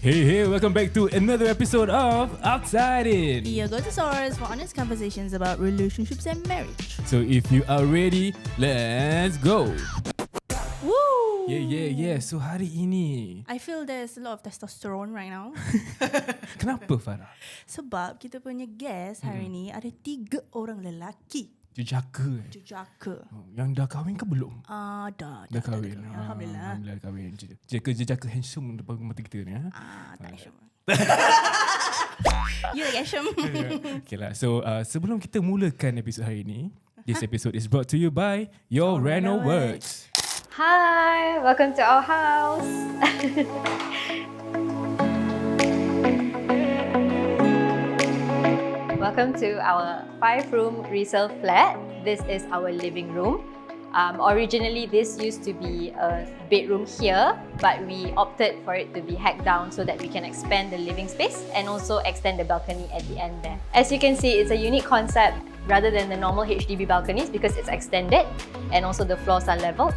Hey, welcome back to another episode of OUTSIDEIN. Your go-to source for honest conversations about relationships and marriage. So if you are ready, let's go. Woo! Yeah. So hari ini, I feel there's a lot of testosterone right now. kenapa Farah? Sebab kita punya guest hari ni ada 3 orang lelaki. Jejaka. Yang dah kahwin ke belum? Dah kahwin. Alhamdulillah. Alhamdulillah kahwin. Jejaka handsome depan mata kita ni. Tak handsome. You like handsome. Okay lah. So sebelum kita mulakan episod hari ini, this episode is brought to you by Your Reno Works. Hi, welcome to our house. Welcome to our 5-room resale flat. This is our living room. Originally, this used to be a bedroom here, but we opted for it to be hacked down so that we can expand the living space and also extend the balcony at the end there. As you can see, it's a unique concept rather than the normal HDB balconies because it's extended and also the floors are leveled.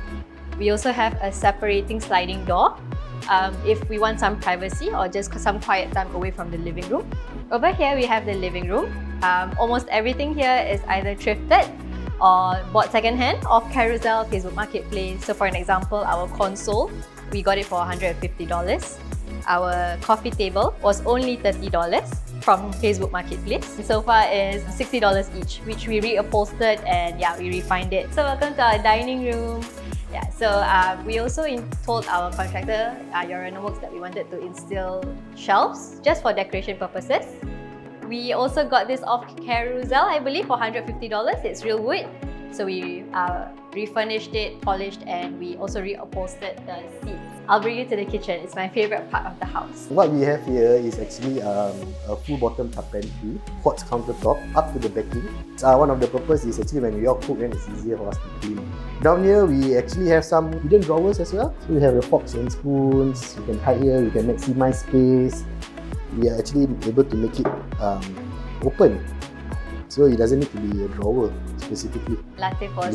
We also have a separating sliding door if we want some privacy or just some quiet time away from the living room. Over here, we have the living room. Almost everything here is either thrifted or bought secondhand off Carousel, Facebook Marketplace. So for an example, our console, we got it for $150. Our coffee table was only $30 from Facebook Marketplace. The sofa is $60 each, which we reupholstered and we refined it. So welcome to our dining room. We also told our contractor, Your Reno Works, that we wanted to install shelves just for decoration purposes. We also got this off Carousel, I believe, for $150. It's real wood. So we refurnished it, polished, and we also reupholstered the seats. I'll bring you to the kitchen. It's my favorite part of the house. What we have here is actually a full bottom carpentry, quartz countertop up to the backing. One of the purpose is actually when we all cook, then it's easier for us to clean. Down here, we actually have some hidden drawers as well. So we have the forks and spoons. You can hide here, you can maximize space. We are actually able to make it open. So it doesn't need to be a drawer specifically. Latif was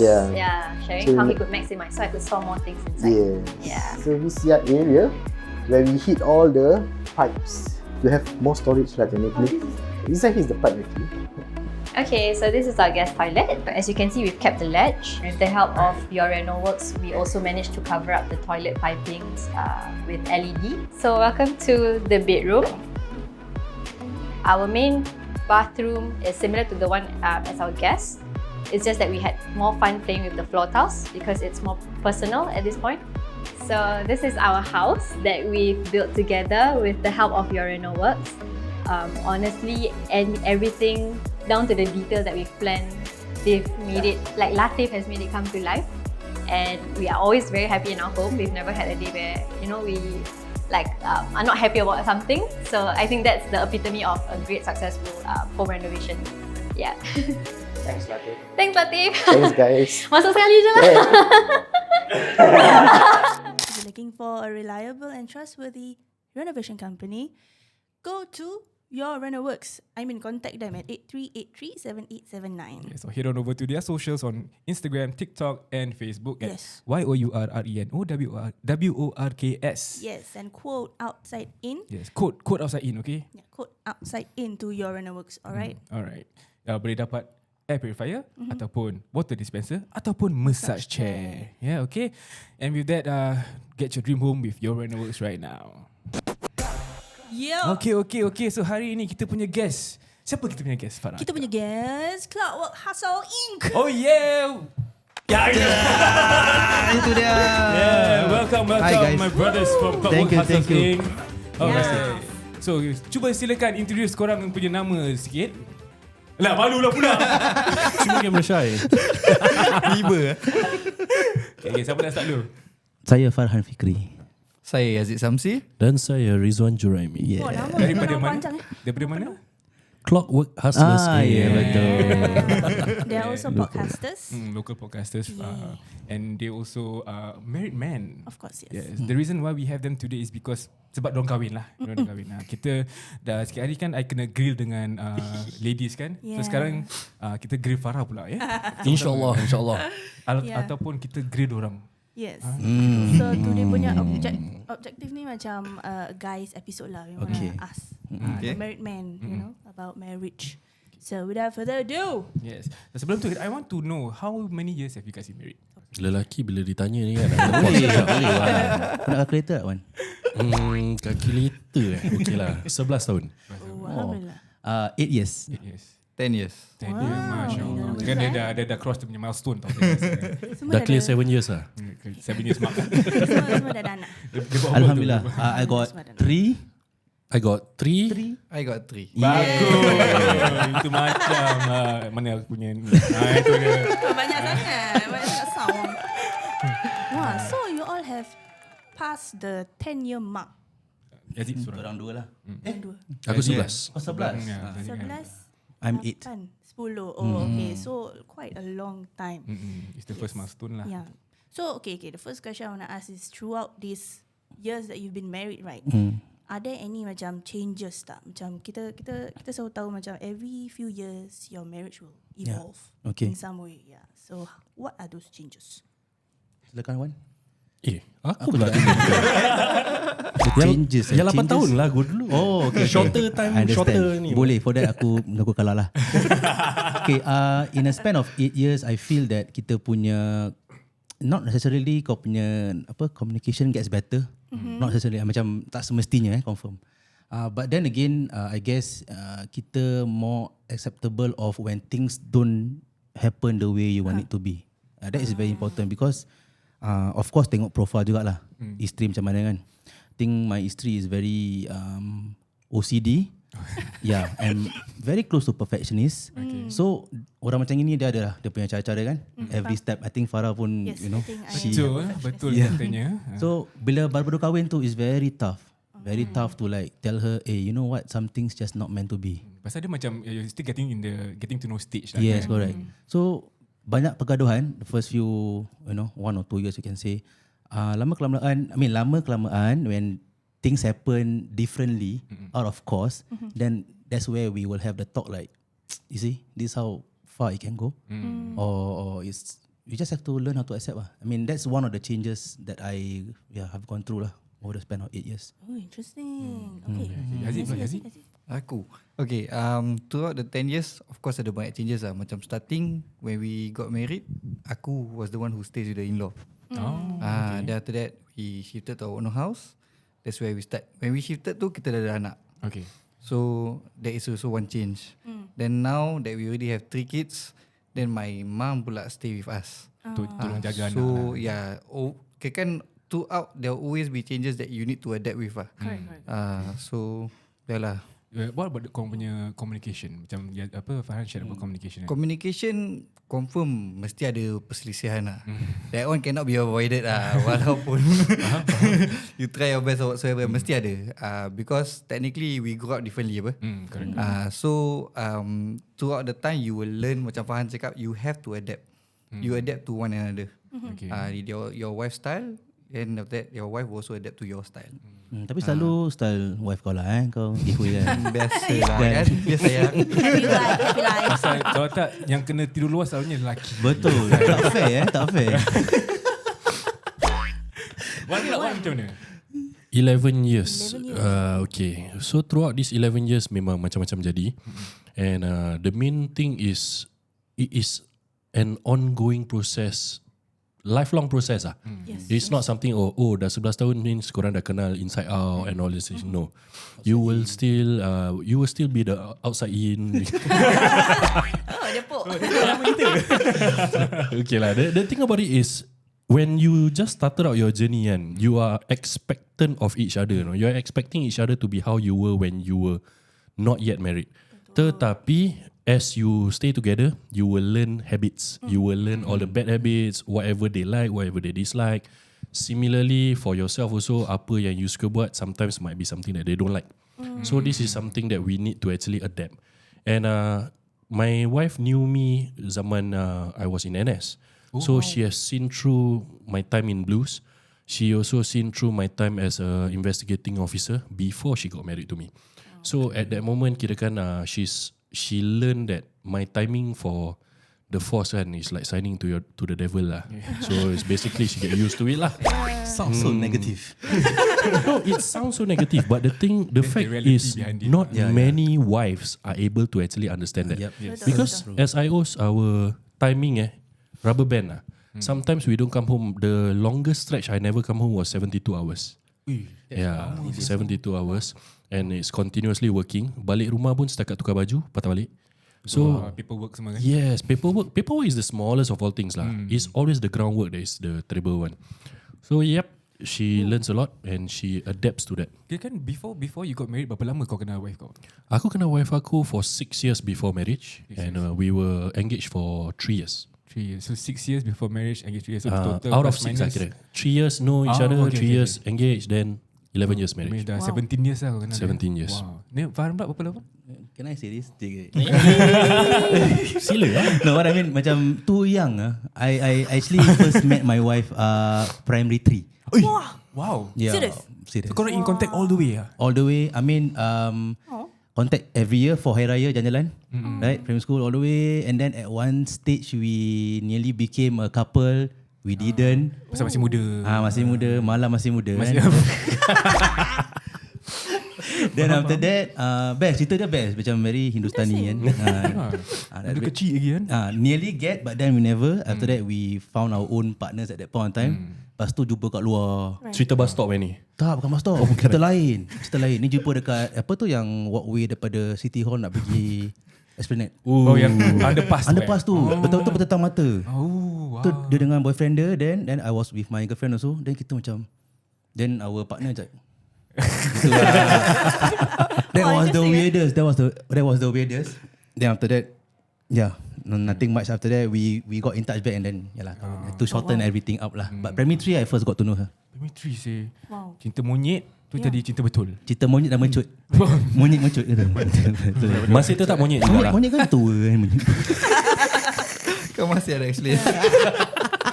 sharing So how he could maximize, so I could store more things inside. Service yard area where we hid all the pipes to have more storage technically. Inside is the pipe actually. Okay, so this is our guest toilet. As you can see, we've kept the ledge. With the help of Your Reno Works, we also managed to cover up the toilet pipings with LED. So welcome to the bedroom. Our main bathroom is similar to the one as our guest. It's just that we had more fun playing with the floor tiles because it's more personal at this point. So this is our house that we've built together with the help of Your Reno Works. Honestly, and everything down to the detail that we've planned, they've made it, like Latif has made it come to life. And we are always very happy in our home. We've never had a day where, we are not happy about something. So I think that's the epitome of a great successful home renovation. Yeah. Thanks Latif. Thanks Latif. Thanks guys. Masuk sekali je lah. If you're looking for a reliable and trustworthy renovation company, go to Your Reno Works. Contact them at 8383-7879. So head on over to their socials on Instagram, TikTok and Facebook at Yes. YOURRENOWORKS. Yes, and quote outside in. Yes, code outside in, okay? Yeah, quote outside in to Your Reno Works, alright? Alright. Boleh dapat air purifier ataupun water dispenser ataupun massage chair. Yeah, okay. And with that, get your dream home with Your Reno Works right now. Yeah. Okay. So hari ini kita punya guest. Siapa kita punya guest, Farah? Kita punya guest, Clockwork Hustlers Inc. Oh yeah. Itu dia. Yeah, welcome Hi, guys. my brothers from Clockwork Hustlers Thank you. Inc. Alright. So cuba silakan introduce korang punya nama sikit. Lah, malulah pula. Cuma game shy. Tiba. Okay, siapa nak start dulu? Saya Farhan Fikri. Saya Aziz Samsi. Dan saya Rizwan Juraimi. Oh, nama Daripada nama mana? panjang. Daripada mana? Clockwork Hustlers Inc. yeah. Betul. They are also podcasters. Local podcasters. And they also married men. Of course, yes. Yes. The reason why we have them today is because sebab diorang kahwin lah. Kita dah sikit hari kan I kena grill dengan ladies kan. Yeah. So sekarang kita grill Farah pula ya. InsyaAllah. Ataupun kita grill orang. Yes. So today punya objective ni macam guys episode lah. We Okay. wanna ask the married man, you know, about marriage. So without further ado, Yes. Sebelum tu, I want to know how many years have you guys been married? Lelaki bila ditanya ni kan. Boleh tak? Boleh. Nak calculator tak, Wan? Calculator okay lah. 11 tahun. alhamdulillah. 8 years. 8 years. 10 years. 10 years, Masya Allah. Dah Kan lama dia dah cross dia punya milestone tau. Semua Dah clear 7 years lah. 7 years mark. semua dah ada anak. Dia buat apa Alhamdulillah. tu? I got 3. I got 3. I got 3. Bagus. Itu macam mana aku punya ni. Itu dia. Banyak sangat. Banyak sangat sound. Wah, so you all have passed the 10-year mark. Yazid surah. Orang 2 lah. Dua. Aku 11. Oh, 11. Ya, 11. I'm 8. 10. Oh, okay. So quite a long time. It's the first milestone lah. Yeah. So okay. The first question I want to ask is throughout these years that you've been married, right? Are there any macam changes tak? Macam kita selalu tahu macam every few years your marriage will evolve Okay. in some way. Yeah. So what are those changes? Silakan, Wan. Aku pula. Changes. Yang 8 tahun lah aku dulu. Oh, okay. Shorter time, I understand. shorter ni. Boleh, for that aku kalah lah. Okay, in a span of 8 years, I feel that kita punya, not necessarily kau punya communication gets better. Not necessarily, macam tak semestinya confirm. But then again, I guess kita more acceptable of when things don't happen the way you want it to be. That is very important because of course tengok profile jugalah. Isteri macam mana kan. I think my isteri is very OCD. Yeah, I'm very close to perfectionist. So orang macam ini dia ada dia punya cara-cara kan. Every step I think Farah pun Yes, you know I think I she Betul Yeah. katanya. So bila baru-baru kahwin tu is very tough. Very tough to like tell her, you know what, some things just not meant to be. Pasal dia macam you're still getting to know stage lah. Yes, kan? correct. So banyak pergaduhan the first few 1 or 2 years you can say. Lama kelamaan when things happen differently out of course, then that's where we will have the talk like, you see, this how far it can go, or it's you just have to learn how to accept lah. I mean that's one of the changes that I have gone through lah over the span of 8 years. Oh, interesting. Okay. Yazid. Aku. Okay, throughout the 10 years, of course ada banyak changes lah. Macam starting, when we got married, aku was the one who stays with the in-law. Then after that, we shifted to our own house. That's where we start. When we shifted tu, kita dah ada anak. Okay. So, that is also one change. Then now that we already have 3 kids, then my mom pula stay with us. Tolong jaga anak. So, yeah. Kan throughout, there will always be changes that you need to adapt with lah. Correct. So, dah lah. What about kau punya communication? Macam Farhan share about communication. Communication confirm mesti ada perselisihan lah. That one cannot be avoided lah. Walaupun you try your best or whatsoever, mesti ada. Because technically we grew up differently apa. Correct. So throughout the time you will learn, macam Farhan cakap, you have to adapt. You adapt to one another. Okay. Your wife's style, and after that your wife will also adapt to your style. Tapi selalu style wife kau lah kau giveaway kan. Biasa lah kan. Biasa ya. Happy life. Pasal kalau tak yang kena tidur luar selalunya lelaki. Betul. Tak fair tak fair. Wan macam mana? 11 years. Okay. So throughout these 11 years memang macam-macam jadi. And the main thing is it is an ongoing process. Lifelong process lah. Yes. It's not something dah 11 tahun means korang dah kenal inside out and all this. No. You will still be the outside in. Oh, depok. Okay lah. The thing about it is when you just started out your journey kan, you are expectant of each other. No? You are expecting each other to be how you were when you were not yet married. Tetapi as you stay together, you will learn habits. You will learn all the bad habits, whatever they like, whatever they dislike. Similarly, for yourself also, apa yang you suka buat sometimes might be something that they don't like. So this is something that we need to actually adapt. And my wife knew me zaman I was in NS. So she has seen through my time in blues. She also seen through my time as a investigating officer before she got married to me. So at that moment, kirakan she learned that my timing for the force kan is like signing to the devil lah. So it's basically she get used to it lah. Sounds so negative. No, it sounds so negative, but the fact reality is behind it. not many wives are able to actually understand that. Yep. Because as IOs, our timing rubber band lah. Sometimes we don't come home. The longest stretch I never come home was 72 hours. Yeah, 72 hours. And it's continuously working. Balik rumah pun setakat tukar baju, patah balik. So paperwork semua kan. yes, paperwork is the smallest of all things lah. It's always the groundwork that is the trouble one. So yep, she learns a lot and she adapts to that. Kira kan before you got married, berapa lama kau kenal wife kau? Aku kenal wife aku for 6 years before marriage, and we were engaged for 3 years. 3 years. So 6 years before marriage, engaged 3 years. So total Out of plus 6 I minus. kira. 3 years know each other, Okay, 3 years engaged, then 11 years marriage. Dah 17 years lah kau kenal 17 years. Wow. Ni Faham tak berapa lama? Can I say this? Sila lah. No, what I mean macam too young. I actually first met my wife primary 3. Wow. Yeah, Serious? So kau in contact all the way lah? All the way. I mean contact every year for Hari Raya jalan-jalan, right? Primary school all the way, and then at one stage we nearly became a couple. We didn't. Pasal masih muda. Masih muda, malam masih muda. Masih Kan? Then after that, best cerita dia best macam very Hindustani kan. Ada kecil lagi kan? Nearly get, but then we never. After that we found our own partners at that point in time. Lepas tu jumpa kat luar. Cerita bus stop ni. Tak, bukan bus stop. Cerita lain. Ni jumpa dekat apa tu yang walkway daripada City Hall nak pergi Esplanade. Oh, yang underpass tu. Underpass tu. Betul-betul bertetang mata. Oh, wow. Tu dia dengan boyfriend dia, then I was with my girlfriend also. Then kita macam, then our partner macam that was the weirdest. That was the weirdest. Then after that, yeah, nothing much after that. We got in touch back and then to shorten everything up lah. But primary 3 I first got to know her. Primary 3 say. Wow. Cinta monyet tu jadi cinta betul. Cerita monyet dan mencut. Monyet mencut kata. Masih tetap monyet juga lah. Monyet kan tua kan monyet. Kau masih ada explain.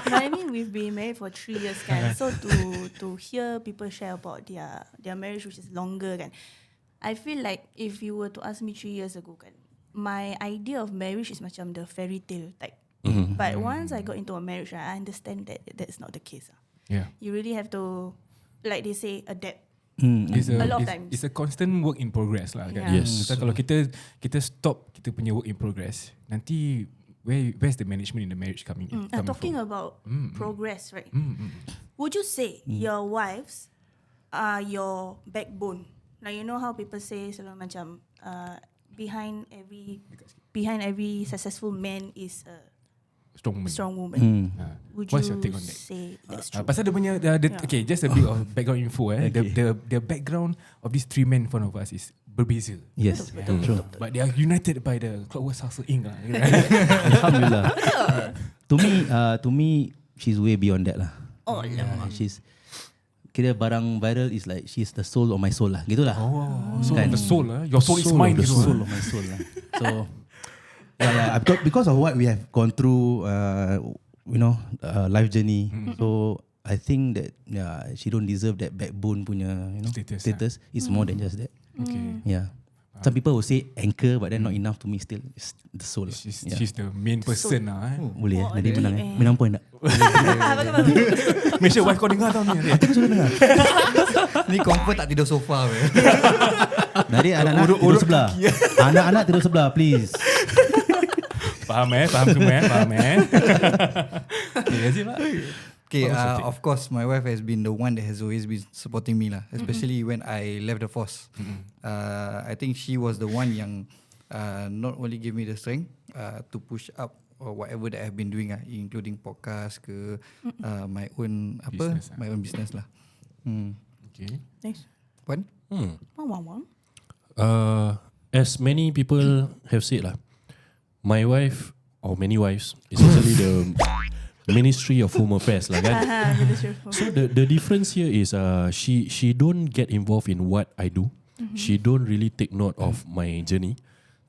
I mean, we've been married for 3 years, kan. So to hear people share about their marriage, which is longer, kan. I feel like if you were to ask me 3 years ago, kan, my idea of marriage is macam the fairy tale type. But once I got into a marriage, I understand that that's not the case. Yeah. You really have to, like they say, adapt. It's A lot of times. It's a constant work in progress lah kan. Yeah. Yes. So kalau kita stop kita punya work in progress, nanti where's the management in the marriage coming Talking from? about progress, right? Would you say your wives are your backbone? Like you know how people say selalu macam behind every successful man is a Strong woman. strong woman. Would What's you your take on that? say that's true? Pasal dia punya okay, just a bit of background info. The background of these 3 men in front of us is berbeza. Yes, true. But they are united by the Clockwork Hustlers Inc. lah. Alhamdulillah. To me, she's way beyond that lah. Oh, lama. She's kira barang viral is like she's the soul of my soul lah. Gitulah. Soul Kan? of the soul lah. Your soul is mine. The gitu. soul of my soul lah. So because of what we have gone through, life journey. So I think that she don't deserve that backbone punya status. It's more than just that. Okay. Yeah. Some people will say anchor, but then not enough to me still. It's the soul. She's the main person lah. Boleh Oh, Nadia menang really, Menang point tak? Make sure wife kau dengar tau ni. Aku sudah dengar. Ni confirm tak tidur sofa. Nadia anak-anak tidur sebelah. Anak-anak tidur sebelah, please. Faham semua faham Okay, Azim lah. Okay, of course, my wife has been the one that has always been supporting me lah, especially when I left the force. I think she was the one yang not only give me the strength to push up or whatever that I've been doing, including podcast ke my own Business, my own business lah. Okay. Thanks. Puan? Wow. As many people have said lah, my wife or many wives, especially the Ministry of Home Affairs lah kan. So the difference here is she don't get involved in what I do. She don't really take note of my journey.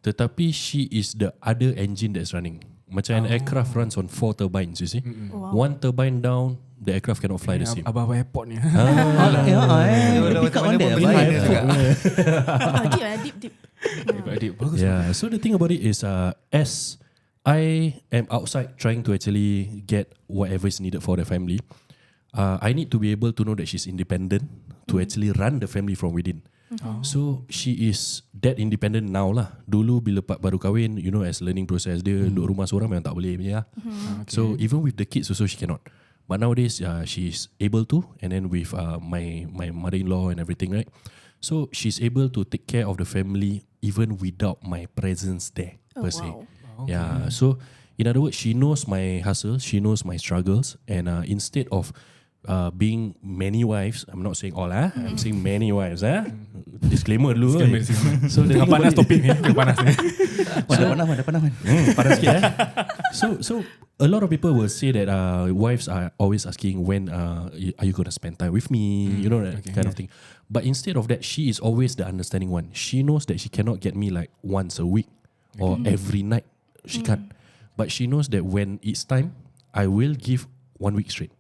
Tetapi she is the other engine that's running. Macam an aircraft runs on 4 turbines, you see. One turbine down, the aircraft cannot fly the same. Abang airport ni. Pick up on that. Deep. Bagus. Yeah, so the thing about it is as I am outside trying to actually get whatever is needed for the family. I need to be able to know that she's independent to actually run the family from within. So she is that independent now lah. Dulu bila baru kahwin, you know, as learning process dia duduk rumah seorang memang tak boleh punya. So even with the kids also she cannot. But nowadays she's able to, and then with my mother-in-law and everything, right? So she's able to take care of the family even without my presence there per se. Yeah. So in other words, she knows my hustle, she knows my struggles, and instead of being many wives, I'm not saying all I'm saying many wives disclaimer dulu. So Tengah panas topik ni. Tengah panas ni. Dah panas. Panas sikit So a lot of people will say that wives are always asking when are you going to spend time with me, you know, that kind of thing. But instead of that, she is always the understanding one. She knows that she cannot get me like once a week or every night. She can't. But she knows that when it's time, I will give 1 week straight.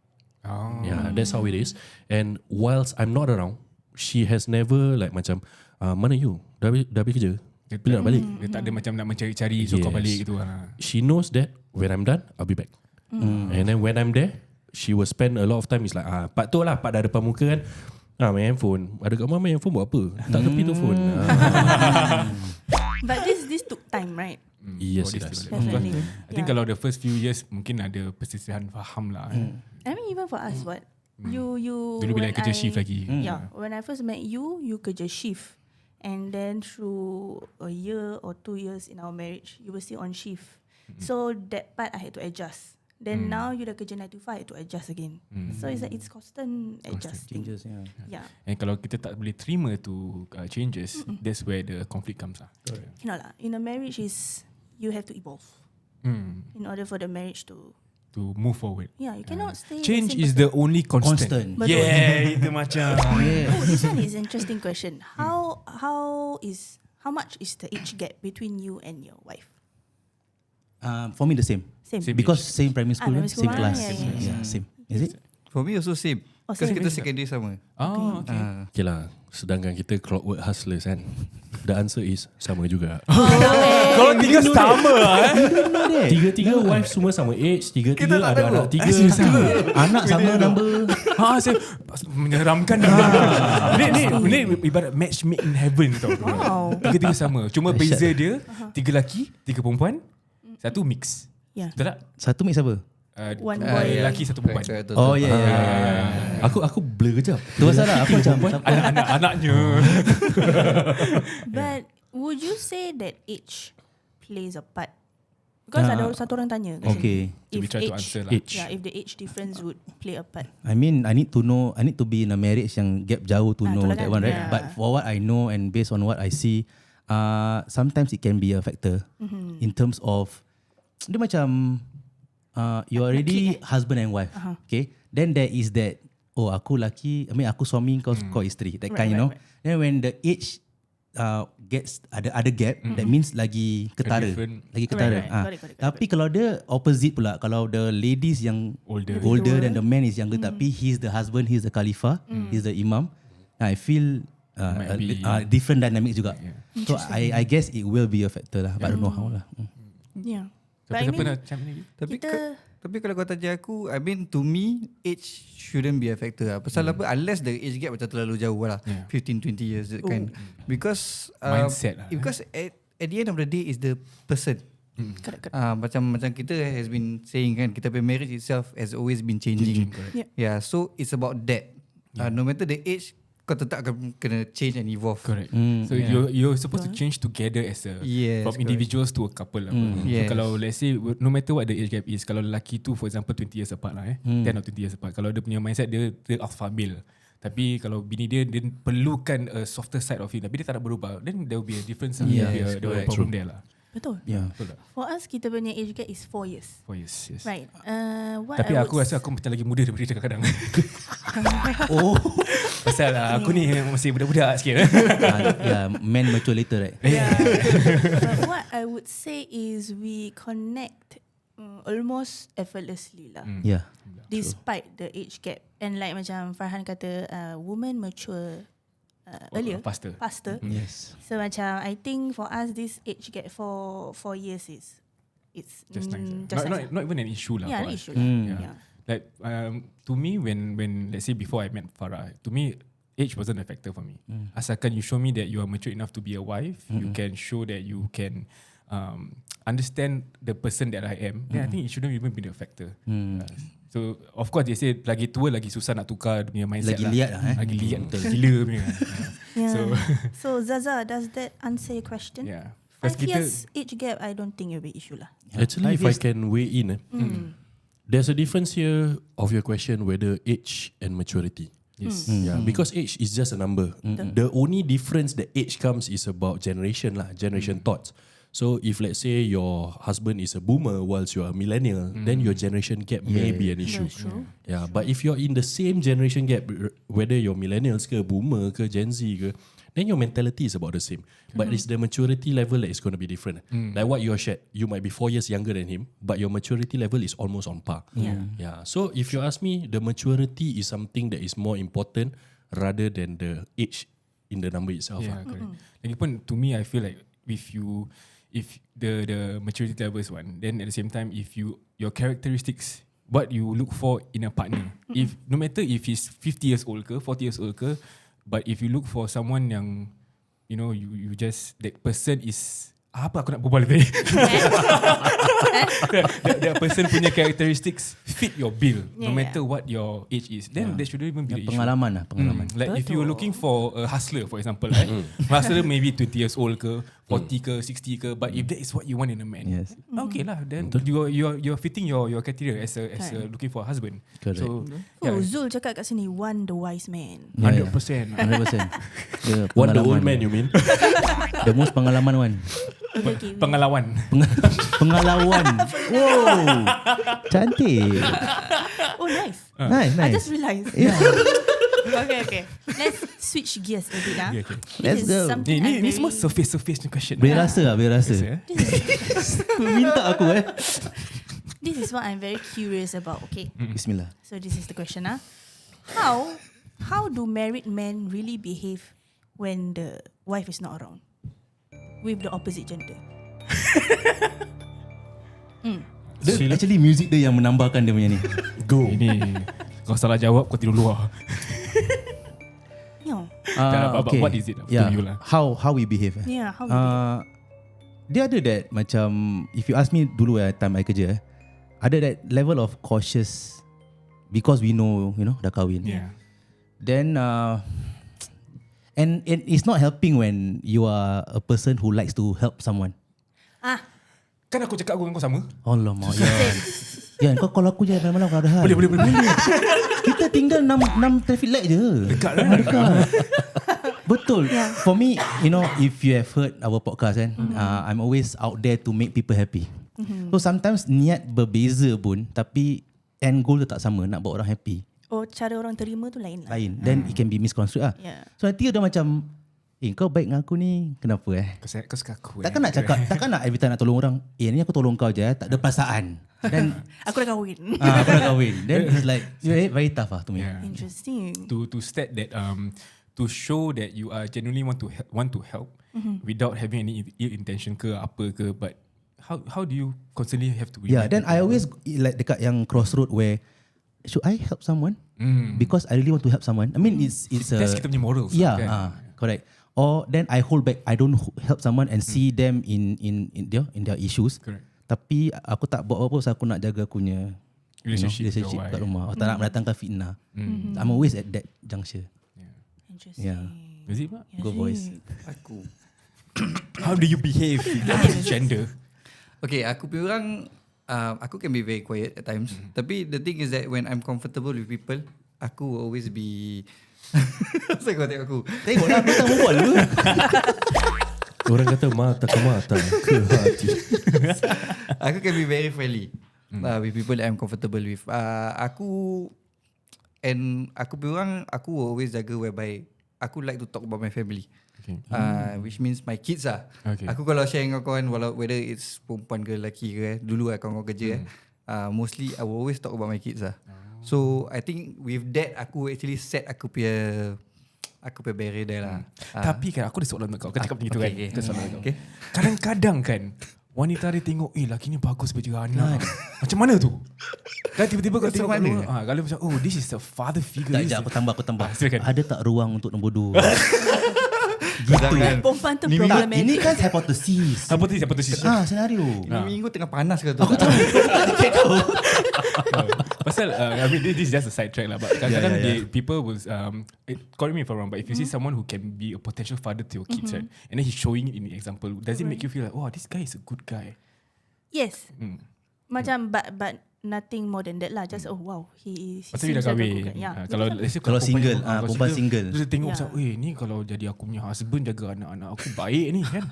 Yeah, that's how it is. And whilst I'm not around, she has never like macam mana you? Dah habis kerja? Bila nak balik? Dia tak ada macam nak mencari-cari sokong balik gitu. She knows that when I'm done, I'll be back. And then when I'm there, she will spend a lot of time. It's like Pak tu lah, Pak dah depan muka kan. Main handphone. Ada kat mana main handphone buat apa? Tak tepi tu phone. But this took time, right? Yes, it does. Definitely. I think kalau the first few years mungkin ada perselisihan faham lah. I mean even for us, what you Dulu bila when kerja I- shift lagi. Yeah, when I first met you kerja shift, and then through a year or 2 years in our marriage, you were still on shift. So that part I had to adjust. Then now you dah kerja 9 to 5, I had to adjust again. So it's like it's constant adjusting. Changes, Yeah, And kalau kita tak boleh terima to changes, that's where the conflict comes lah. cannot lah. In a marriage is you have to evolve in order for the marriage to. To move forward. Yeah, you cannot stay. Change the is same the only constant. Constant. Betul. Yeah, itu macam. Oh, this one is interesting question. How much is the age gap between you and your wife? For me the same. Same. Because same primary school, primary school, same class. yeah. Same. Is it? For me also same. Oh, Because same. kita secondary sama. Oh, okay. Okay lah. Sedangkan kita Clockwork Hustlers kan. The answer is sama juga. Kalau tiga sama Tiga-tiga wife semua sama age. Tiga-tiga ada anak tiga. Anak sama number. saya menyeramkan ni. Ni ibarat match made in heaven tau. Wow. Tiga-tiga sama. Cuma beza dia 3 lelaki, 3 perempuan, 1 mix. Yeah. Betul tak? Satu mix apa? One boy. Lelaki, 1 perempuan. Oh yeah. Aku blur kejap. Tu pasal lah. Aku macam Anak-anaknya. But would you say that age plays a part? Because ada satu orang tanya. Okay. We If try to age, answer lah. Age. yeah, if the age difference would play a part. I mean, I need to be in a marriage yang gap jauh to know itulah that kan. one, right? Yeah. But for what I know and based on what I see, sometimes it can be a factor in terms of dia macam you already husband and wife, okay? Then there is that aku laki, aku suami, kau isteri, that kind, you know. Then when the age gets ada gap, that means lagi ketara, different. lagi ketara. Right. Got it. Tapi kalau dia opposite pula, kalau the ladies yang older than the man is younger, tapi he's the husband, he's the Khalifah, he's the imam, I feel Might be different dynamic juga. So I guess it will be a factor lah, but I don't know how lah. Yeah. Siapa But I mean, nak macam ni? Tapi kalau kau tanya aku, I mean to me, age shouldn't be a factor lah. Pasal apa? Unless the age gap macam terlalu jauh lah. 15-20 years that kind. Because Mindset lah. Because at the end of the day is the person. correct. Macam kita has been saying kan, kita punya marriage itself has always been changing. Yeah, so it's about that. No matter the age, kau tetap akan kena change and evolve. Correct. So you're supposed to change together as a from individuals to a couple lah. So kalau let's say no matter what the age gap is, kalau lelaki tu for example 20 years apart lah 10 or 20 years apart, kalau dia punya mindset dia alpha male, tapi kalau bini dia perlukan a softer side of him, tapi dia tak nak berubah, then there will be a difference. There will be a problem there lah. Betul. Yeah. Betul tak? For us, kita punya age gap is 4 years. 4 years, yes. Right. What Tapi I aku would rasa aku macam lagi muda daripada dia kadang-kadang. Oh. Pasal aku ni masih budak-budak sikit. Yeah, men mature later, right? Yeah. But what I would say is we connect almost effortlessly lah. Yeah. Despite the age gap. And like macam Farhan kata, women mature earlier. Faster. Yes. So macam I think for us this age gap for 4 years is it's just nice. just nice. Not even an issue lah. Yeah, for an us. issue. Yeah. Like to me, when let's say before I met Farah, to me age wasn't a factor for me. Asalkan you show me that you are mature enough to be a wife, you can show that you can understand the person that I am, then I think it shouldn't even be a factor. So of course they say lagi tua lagi susah nak tukar dunia mindset Lagi liat lah. Lagi liat gila punya. So Zaza, does that answer your question? Yeah. 5 years age gap, I don't think it'll be issue lah. Actually, if I can weigh in, there's a difference here of your question whether age and maturity. Yes. Yeah, because age is just a number. The only difference that age comes is about generation lah, generation thoughts. So if let's say your husband is a boomer whilst you are a millennial, then your generation gap may be an issue. That's true. Yeah, but if you're in the same generation gap, whether you're millennials ke, boomer ke, Gen Z ke, then your mentality is about the same. But it's the maturity level that is going to be different. Like what you shared, you might be 4 years younger than him, but your maturity level is almost on par. Yeah. So if you ask me, the maturity is something that is more important rather than the age in the number itself. Yeah, correct. Lagipun to me, I feel like if the maturity level is one, then at the same time, if your characteristics, what you look for in a partner, if no matter if he's 50 years old ke, 40 years old ke, but if you look for someone yang you just that person is apa aku nak berbual tadi? That person punya characteristics fit your bill, no matter what your age is. Then that shouldn't even be the issue. Pengalaman. Like if you're looking for a hustler, for example, right? Hustler maybe 20 years old ke, 40 ke, 60 ke, but if that is what you want in a man, okay lah, then you're fitting your criteria as a looking for a husband. Correct. So Zul cakap kat sini, one the wise man. 100%. 100%. What the old man you mean? The most pengalaman one. Pengalawan. Pengalawan. Wow. Cantik. Oh, nice. Nice. I just realised. Yeah. Okay. Let's switch gears a bit lah. Okay. Let's go. Ni semua surface question. Boleh rasa. Minta aku This is what I'm very curious about. Okay. Bismillah. So this is the question. How do married men really behave when the wife is not around with the opposite gender? Actually music dia yang menambahkan dia punya ni. Go. Ini kau salah jawab, kau tidur luar. Yeah. What is it to you lah? How we behave. Yeah, how we behave. Dia ada that macam, if you ask me dulu time I kerja, ada that level of cautious because we know, dah kahwin. Yeah. Then and it's not helping when you are a person who likes to help someone. Kan aku cakap dengan kau sama. Alamak, ya. Kau call aku je malam-malam kalau ada hal. Boleh. Kita tinggal 6 traffic light je. Dekat. Betul. For me, if you have heard our podcast I'm always out there to make people happy. So sometimes niat berbeza pun, tapi end goal tu tak sama, nak buat orang happy. Oh, cara orang terima tu lain lah. Then it can be misconstrued lah. Yeah. So nanti dia macam, kau baik dengan aku ni, kenapa Kau suka aku. Takkan nak cakap, takkan nak every time nak tolong orang, ni aku tolong kau je, tak ada perasaan. Then Aku dah kahwin. aku dah kahwin. Then it's like very tough lah to me. Yeah. Interesting. To state that to show that you are genuinely want to help without having any ill intention ke apa ke, but how do you constantly have to? Yeah, then I always like dekat yang crossroad where should I help someone because I really want to help someone. I mean it's that's kita punya morals. Yeah, kan? correct. Or then I hold back. I don't help someone and see them in their issues. Correct. Tapi aku tak buat apa-apa, so aku nak jaga aku punya relationship kat rumah. Tak nak mendatangkan fitnah. I'm always at that juncture. Interesting. Yeah. Is it, Mak? Go boys. Aku. How do you behave with the gender? Okay, aku punya orang, aku can be very quiet at times. Tapi the thing is that when I'm comfortable with people, aku will always be... Kenapa kau tengok aku? Tengoklah aku tak berbual apa. Orang kata mata ke mata ke hati. Aku can be very friendly with people that I'm comfortable with. Aku punya orang, aku will always jaga whereby aku like to talk about my family. Okay. Which means my kids lah. Okay. Aku kalau share dengan kawan, whether it's perempuan ke lelaki ke, dulu kawan-kawan kerja mostly I will always talk about my kids lah. So I think with that aku actually set aku punya barrier there lah. Tapi kan aku ada soalan untuk kau. Kau cakap begitu kan? Okay. Ada soalan untuk kau. Kadang-kadang kan wanita dia tengok, laki ni bagus baju anak. Macam mana tu? Dan tiba-tiba kau tengok kat luar, kalau macam, this is a father figure. Tak, aku tambah. Silakan. Ada tak ruang untuk nombor 2? Gitu. Perempuan tu problematic. Ini kan hypothesis. Senario. Minggu tengah panas ke tu? Aku tahu. Pasal this is just a side track lah. But kadang-kadang people will correct me if I'm wrong, but if you see someone who can be a potential father to your kids, right, and then he's showing it in the example, does it make you feel like, this guy is a good guy? Yes. Macam but nothing more than that lah. Just wow, he is. Pasal dia dah kahwin. Kalau single, perempuan single. Dia tengok macam, ni kalau jadi aku punya husband, jaga anak-anak aku baik ni kan.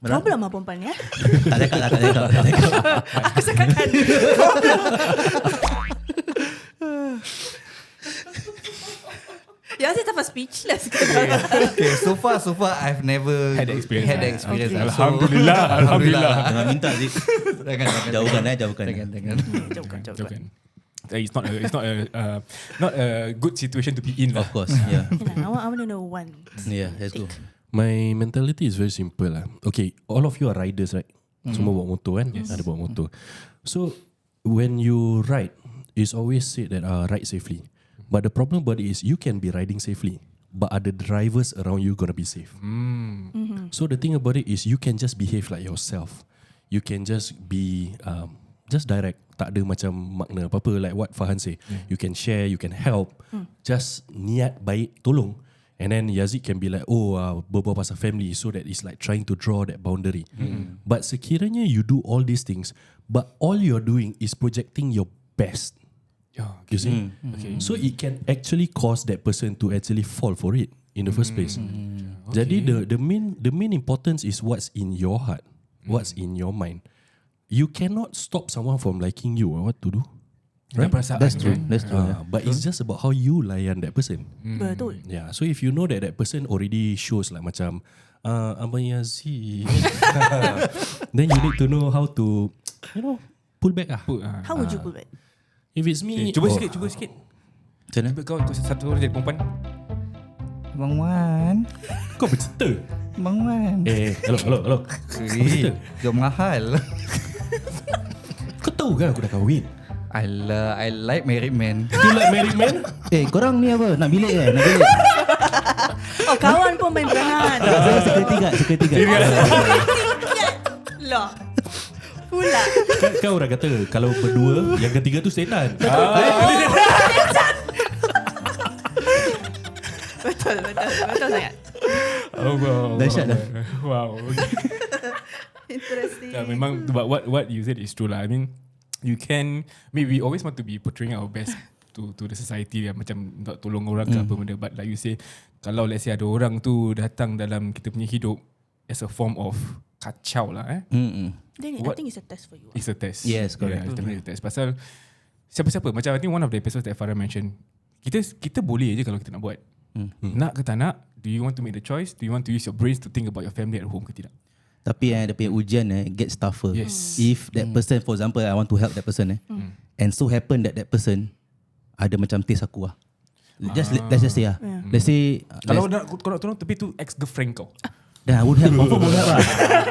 Problem lah perempuan ya. Tak cakap. Aku cakapkan. Yang saya tak speechless. Okay, so far I've never had the experience. Okay. Alhamdulillah. Jangan minta Zik. Jauhkan. Jauhkan. It's not a good situation to be in. Of course, yeah. I want to know one. Yeah, let's go. My mentality is very simple lah. Okay, all of you are riders, right? Semua bawa motor kan? Yes. Ada bawa motor. So, when you ride, it's always said that ride safely. But the problem about it is you can be riding safely, but are the drivers around you gonna be safe? So the thing about it is you can just behave like yourself. You can just be just direct. Tak ada macam makna apa-apa, like what Fahan say. You can share, you can help. Just niat baik, tolong. And then Yazid can be like, berbual pasal family, so that it's like trying to draw that boundary. But sekiranya you do all these things, but all you're doing is projecting your best. You see? Okay. So it can actually cause that person to actually fall for it in the first place. Okay. Jadi the main importance is what's in your heart, what's in your mind. You cannot stop someone from liking you or what to do. Right? That's true. But it's just about how you layan that person. Betul. Yeah. So if you know that person already shows like macam Abang Yazid, then you need to know how to, pull back lah. How would you pull back? If it's me, Cuba sikit. Macam mana? Kau satu orang jadi perempuan. Bang Wan. Kau bercerita. Bang Wan. Hello. Jom mahal. Kau tahu kan aku dah kahwin? I like married men. You like married men? Korang ni apa? Nak bilik ke? Kawan pun main peranan. Saya seketika. Lah. Pula. Kau orang kata kalau berdua, yang ketiga tu setan. Betul sangat. Dahsyat dah. Wow. Interesting. Memang what you said is true lah. I mean, we always want to be portraying our best to the society lah, macam nak tolong orang ke apa benda. But like you say, kalau let's say ada orang tu datang dalam kita punya hidup as a form of kacau lah Then I think it's a test for you. It's a test. Yes, correct. It's definitely a test. Pasal siapa-siapa, macam I think one of the episodes that Farah mentioned, kita boleh je kalau kita nak buat. Nak ke tak nak, do you want to make the choice? Do you want to use your brains to think about your family at home ke tidak? Tapi dia punya ujian gets tougher. Yes. If that person, for example, I want to help that person and so happen that person ada macam taste aku lah. Let's just say let's say kalau nak tolong tapi tu ex-girlfriend kau. Then I would help. Confirm would help lah.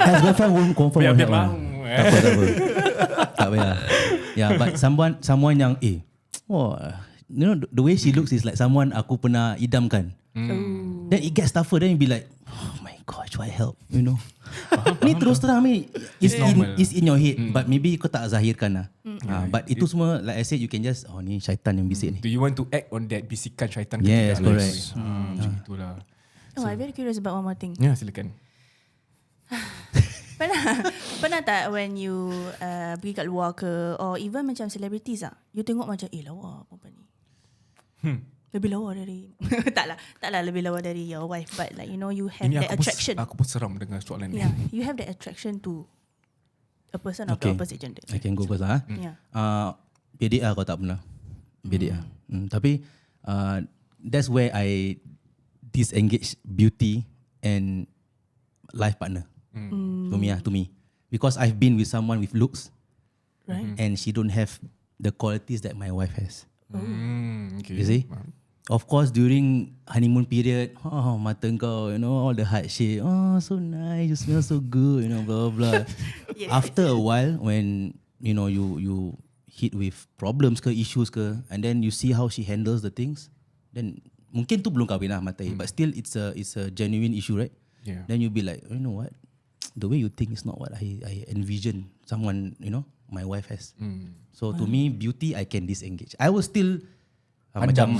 Ex-girlfriend won't confirm would help lah. Tak payah. Yeah, but someone yang the way she looks is like someone aku pernah idamkan. Then it gets tougher. Then you be like, oh my gosh, why help? Ni terus terang ni is in your head, but maybe kau tak zahirkan lah. But itu semua, like I said, you can just ni syaitan yang bisik ni. Do you want to act on that bisikan syaitan? Yes, correct. Macam itulah. I'm very curious about one more thing. Ya, silakan. Pernah tak when you pergi kat luar ke, or even macam celebrities you tengok macam lawa perempuan ni. Lebih lawa dari taklah lebih lawa dari your wife, but like you have that attraction. Aku pun seram dengan soalan ni. Yeah, you have that attraction to a person of the opposite gender. I can go first lah. Yeah. BDA kau tak pernah. BDA. Tapi that's where I disengage beauty and life partner. To me. Because I've been with someone with looks, right? And she don't have the qualities that my wife has. Okay. You see? Of course, during honeymoon period, mata kau, all the heart shape. So nice, you smell so good, blah, blah, blah. Yes. After a while, when, you hit with problems ke, issues ke, and then you see how she handles the things, then mungkin tu belum kahwin lah matai, but still it's a genuine issue, right? Yeah. Then you'll be like, you know what? The way you think is not what I envision someone, my wife has. So to me, beauty I can disengage. I will still macam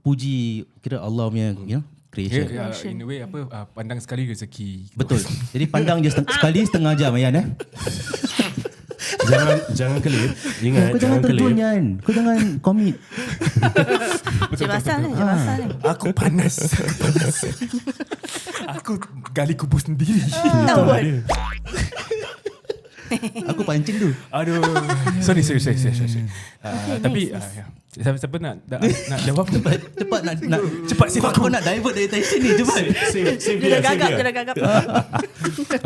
puji kira Allah punya creation. In a way pandang sekali rezeki. Betul. Jadi pandang je sekali setengah jam Ayan. Jangan kelip. Ingat, kau jangan terjun Yan. Kau jangan commit. Cik Basal ni. Aku panas. Aku gali kubur sendiri. Aku pancing tu. Aduh. Sorry. Tapi siapa nak jawab? Cepat nak cepat save aku. Kau nak divert dari tension ni cepat. Dia dah gagap.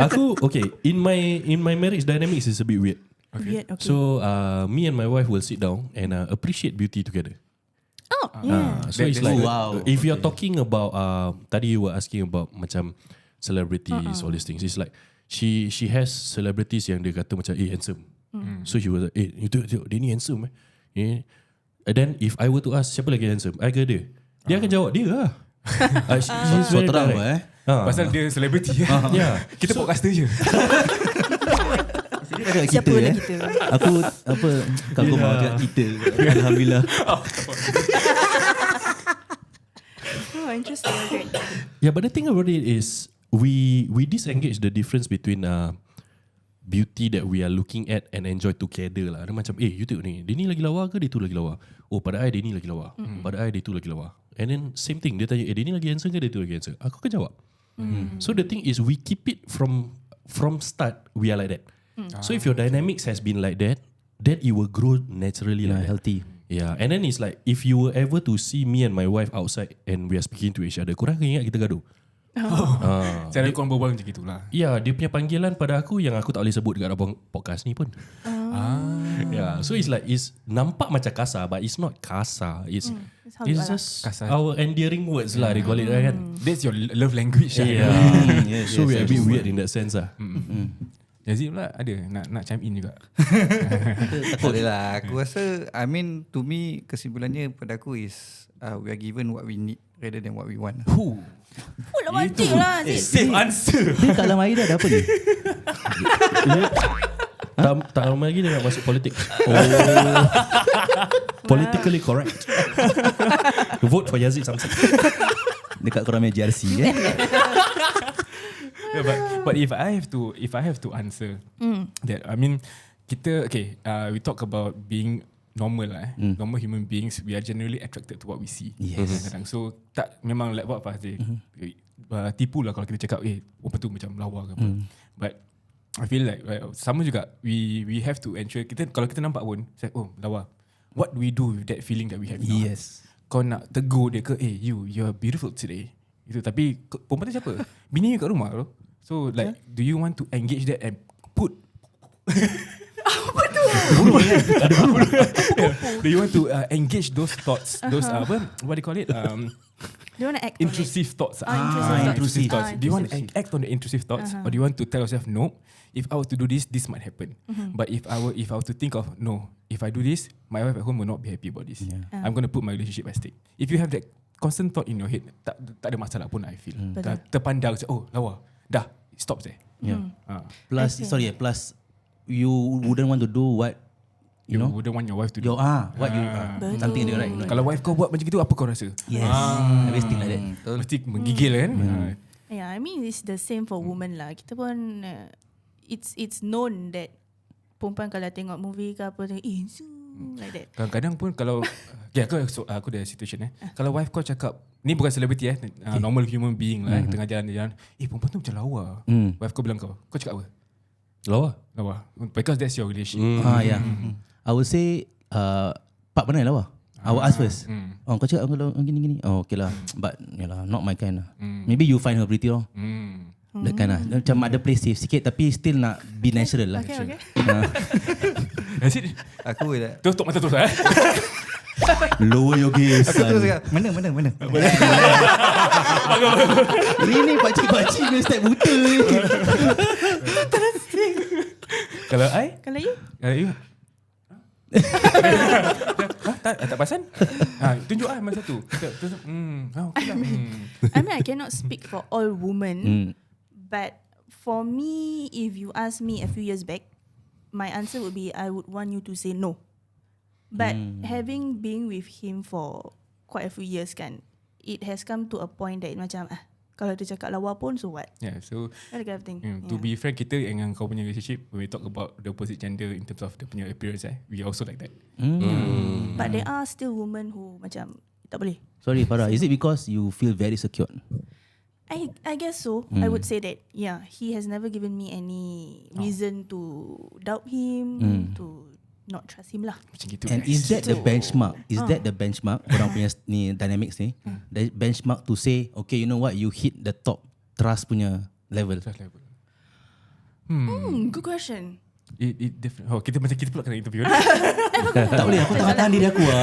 Aku okay. In my marriage dynamics is a bit weird. Okay. So me and my wife will sit down and appreciate beauty together. So it's like if you're talking about tadi you were asking about macam celebrities, all these things. It's like she has celebrities yang dia kata macam handsome. So she was like, you tengok dia ni handsome And then if I were to ask siapa lagi handsome, I ke dia akan jawab dia lah. She's very terang direct. Pasal dia celebrity. Yeah. Kita podcaster je. Siapa lagi kita? Aku kau mau cakap kita. Alhamdulillah. Interesting. Okay. Yeah, but the thing about it is we disengage the difference between beauty that we are looking at and enjoy together lah. Ada macam you tengok ni, dia ni lagi lawa ke dia tu lagi lawa? Oh, pada I dia ni lagi lawa. Pada I dia tu lagi lawa. And then same thing, dia tanya dia ni lagi handsome ke dia tu lagi handsome? Aku akan jawab. So the thing is we keep it from start we are like that. So if your dynamics has been like that, then it will grow naturally like healthy. Yeah, and then it's like if you were ever to see me and my wife outside and we are speaking to each other, korang ingat kita gaduh? Cara korang berbual macam gitulah. Ya, dia punya panggilan pada aku yang aku tak boleh sebut dekat podcast ni pun. Yeah, so it's like nampak macam kasar, but it's not kasar. It's just kasar. Our endearing words lah, they call it kan. That's your love language. So we are a bit weird in that sense lah. Yazid pula ada nak chime in juga. Tak boleh lah. Aku rasa, to me, kesimpulannya pada aku is we are given what we need rather than what we want. Lah mati lah. Safe answer. Dia kat dalam air dah ada apa ni? Tak lama lagi dia nak masuk politik. Politically correct. Vote for Yazid Samson. Dekat korang punya JRC Yeah, but if I have to answer that, kita we talk about being normal normal human beings, we are generally attracted to what we see. Yes. So tak memang like what Fazil tipu lah kalau kita cakap apa tu macam lawa ke apa. But I feel like sama juga we have to ensure kalau kita nampak pun lawa, what do we do with that feeling that we have now? Yes. Kau nak tegur dia ke you're beautiful today itu, tapi perempuan tu siapa? Bini kat rumah tu. So like do you want to engage that and put apa tu? Do you want to engage those thoughts, those what do you call it? Do you want to act intrusive thoughts. Intrusive thoughts. Do you want to act on the intrusive thoughts, or do you want to tell yourself no? If I were to do this might happen. But if I were to think of no, if I do this, my wife at home will not be happy about this. I'm going to put my relationship at stake. If you have that constant thought in your head, tak ada masalah pun I feel. Terpandang lawa. Dah, stop there. Plus you wouldn't want to do what you wouldn't want your wife to do. What you something dia right. Kalau wife kau buat macam gitu, apa kau rasa? Yes. Always think like that. Mesti menggigil kan? Yeah, it's the same for women lah. Kita pun it's known that perempuan kalau tengok movie ke apa like that. Kadang-kadang pun kalau aku ada situation kalau wife kau cakap ni bukan celebrity normal human being lah tengah jalan perempuan tu macam lawa. Wife kau bilang kau cakap apa? Lawa. Because that's your relationship. Yeah. I would say part mana lawa? I will ask first. Kau cakap kalau gini. Okay lah. But yalah, not my kind lah. Maybe you find her pretty wrong. That kind lah. Macam ada play safe sikit tapi still nak be natural lah. Okay. Aku Aku tutup mata terus Lower your gaze. Aku terus cakap, mana? Ini pakcik-pakcik punya step buta ni. Kalau you? Tak perasan? Tunjuk masa tu. Okay lah. I mean, I cannot speak for all women, but for me, if you ask me a few years back, my answer would be I would want you to say no. But having been with him for quite a few years kan, it has come to a point that macam kalau dia cakap lawa pun, so what? Yeah, so that kind of thing. To be frank, kita dengan kau punya relationship, when we talk about the opposite gender in terms of the punya appearance, we also like that. But there are still women who macam tak boleh. Sorry Farah, is it because you feel very secure? I guess so. I would say that he has never given me any reason to doubt him, to not trust him lah. Macam gitu. And is that the benchmark? Is that the benchmark? Orang punya ni dynamics ni, the benchmark to say, okay, you know what, you hit the top trust punya level. Good question. It different. Kita macam kita pula kena interview. Tak boleh, aku tak tahan diri aku lah.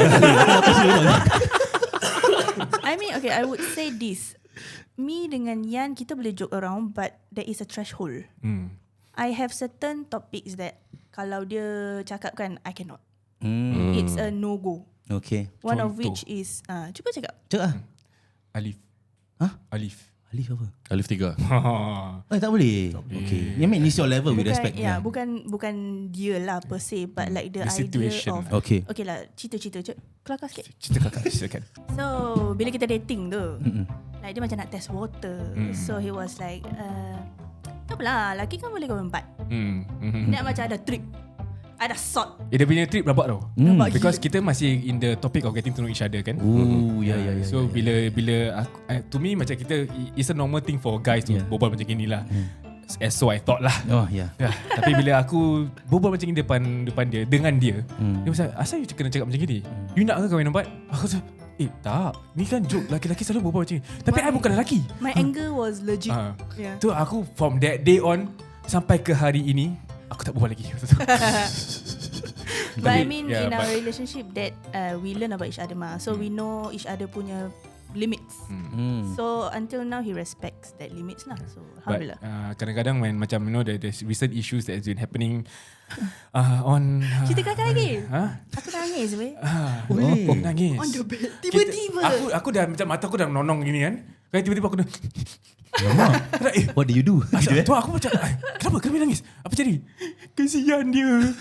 I mean, okay, I would say this. Me dengan Yan, kita boleh joke around, but there is a threshold. I have certain topics that kalau dia cakap kan, I cannot. It's a no-go. Okay. One of which is, cuba cakap. Cakap lah. Alif. Alif apa? Alif 3. Tak boleh. Okay. You mean it's your level, we respect. Bukan dia lah per se, but like the idea situation of Okay lah, cerita kelakar sikit. Cerita kakak silakan. So bila kita dating tu, like dia macam nak test water. So he was like, tak apalah, lelaki kan boleh kau 4. Nak macam ada trip, ada sort. Dia punya trip rabak tau. Because kita masih in the topic of getting to know each other kan. So bila aku, to me macam kita, it's a normal thing for guys to berbual macam gini lah. So I thought lah. Tapi bila aku berbual macam ni depan dia, dengan dia, dia macam, asal you kena cakap macam gini? You nak ke kahwin 4? Aku rasa, tak, ni kan joke, laki-laki selalu berbual macam ni. Tapi I bukan lelaki. My anger was legit. Tu aku from that day on sampai ke hari ini, aku tak berbual lagi. But I mean, in our relationship that we learn about each other mah. So we know each other punya limits. So until now he respects that limits lah. So alhamdulillah. Kadang-kadang when macam the recent issues that has been happening on cerita kakak lagi. Aku nangis weh. Nangis. On the bed. Tiba-tiba. Aku dah macam mata aku dah menonong gini kan. Kan tiba-tiba aku dah What do you do? Tu aku macam, kenapa nangis? Apa jadi? Kesian dia.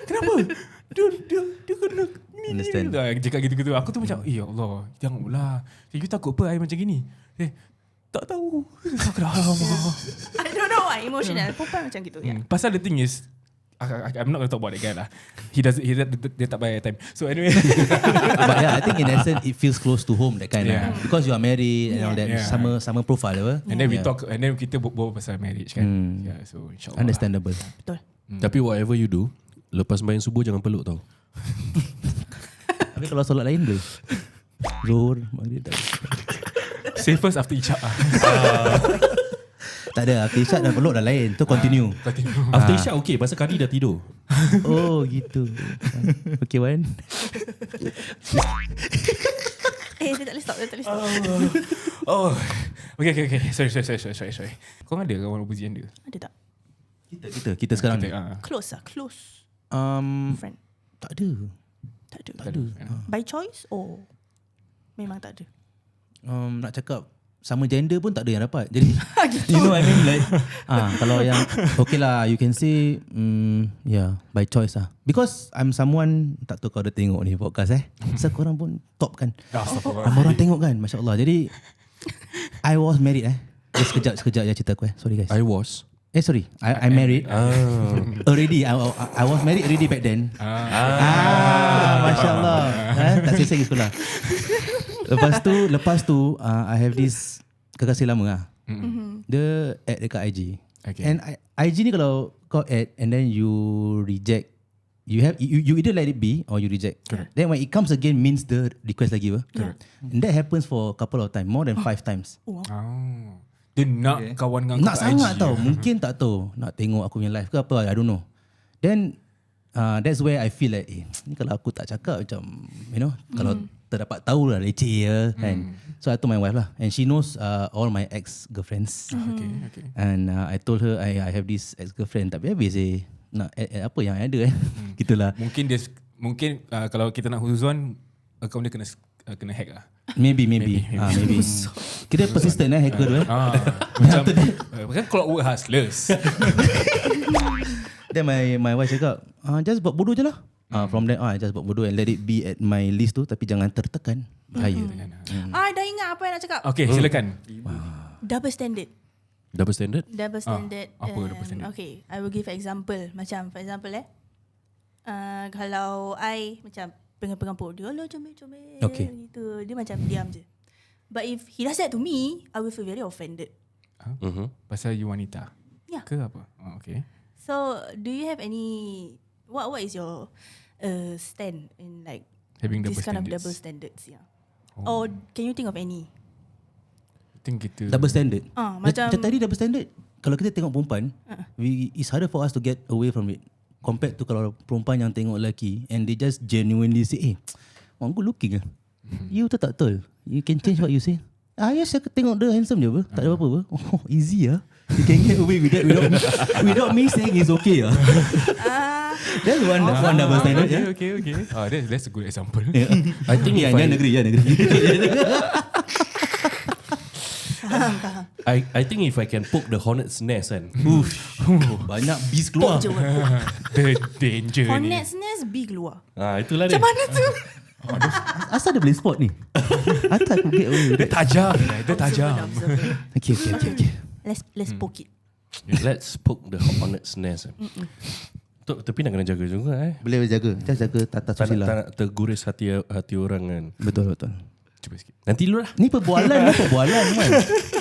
Kenapa? Dia kena Understand. Jika gitu-gitu aku tu macam, ya Allah, janganlah. You takut apa I macam gini? Tak tahu. Aku dah I don't know why emotional. Perempuan macam gitu. Pasal the thing is, I'm not going to talk about that guy lah. Dia tak bayar time. So anyway. But I think in essence it feels close to home, that kind of, because you are married and all that, sama profile apa. And then we talk, and then kita berbual pasal marriage kan. So insyaAllah. Understandable. Betul. Tapi whatever you do, lepas sembahyang subuh jangan peluk tau. Tapi kalau solat lain boleh. Zuhur, Maghrib tak. Safest after Isyak. Tak ada, after Isyak dah peluk dah lain. Tu continue. After Isyak okay, pasal Kadi dah tidur. Oh gitu. Okay Wan. Dia tak boleh stop. Okay. Sorry. Kau ada kawan opposite gender? Ada tak? Kita sekarang ni. Close. Friend. Tak ada. By choice or memang tak ada? Nak cakap sama gender pun tak ada yang dapat. Jadi you know what I mean, like kalau yang okay lah, you can say by choice lah. Because I'm someone, tak tahu kau dah tengok ni podcast so korang pun top kan. Orang tengok kan, Masya Allah. Jadi I was married sekejap je cerita aku Sorry guys. I was sorry, I married already. I was married already back then. Masya Allah. Tak selesai gitu lah. Lepas tu I have this kekasih lama lah. Dia add dekat IG. And IG ni kalau kau add and then you reject, you either let it be or you reject. Correct. Then when it comes again means the request lagi apa. And that happens for a couple of times, more than 5 times. Dia nak kawan dengan nak sangat tau. Mungkin tak tahu nak tengok aku punya live ke apa, I don't know. Then that's where I feel like ni kalau aku tak cakap macam kalau terdapat tahu lah leceh kan. So I told my wife lah, and she knows all my ex-girlfriends. Okay. And I told her I have this ex-girlfriend, tapi habis nak add apa yang ada gitulah. Mungkin kalau kita nak huzon, akaun dia kena hack lah. Maybe. Kita persistent hacker tu Macam kan Clockwork Hustlers. Then my wife cakap, just buat bodoh je lah. From then on I just buat bodoh and let it be at my list tu, tapi jangan tertekan. Bahaya. Dah ingat apa yang nak cakap. Okay, silakan. Double standard. Double standard? Double standard. Apa double standard? Okay, I will give example. Macam for example kalau I macam pegang-pegang dia, alah comel-comel gitu. Dia macam diam je. But if he does that to me, I will feel very offended. Pasal you wanita? Yeah. Ke apa? Okay. So, do you have any what is your stand in like having this kind of standards? double standards? Yeah. Or can you think of any? I think kita double standard. Macam tadi double standard. Kalau kita tengok perempuan, it's harder for us to get away from it compared to kalau perempuan yang tengok lelaki and they just genuinely say, orang good looking you tak tall. You can change what you say. Yes, saya tengok dia handsome je apa. Tak ada apa-apa. Easy you can get away with that without me saying it's okay That's one double standard. Okay. That's a good example. I think negeri. I think if I can poke the hornet's nest kan, banyak bees keluar. The danger hornet's nest big keluar. Itulah dia. Macam mana tu? Asal dia boleh spot ni? I thought I could get away with Dia tajam. Okay. Let's poke it. Let's poke the hornet's nest. Tapi nak kena jaga juga Boleh jaga. Just jaga tata susila. Tak nak terguris hati orang kan. Betul. Cuba sikit. Nanti dulu lah. Ni perbualan kan.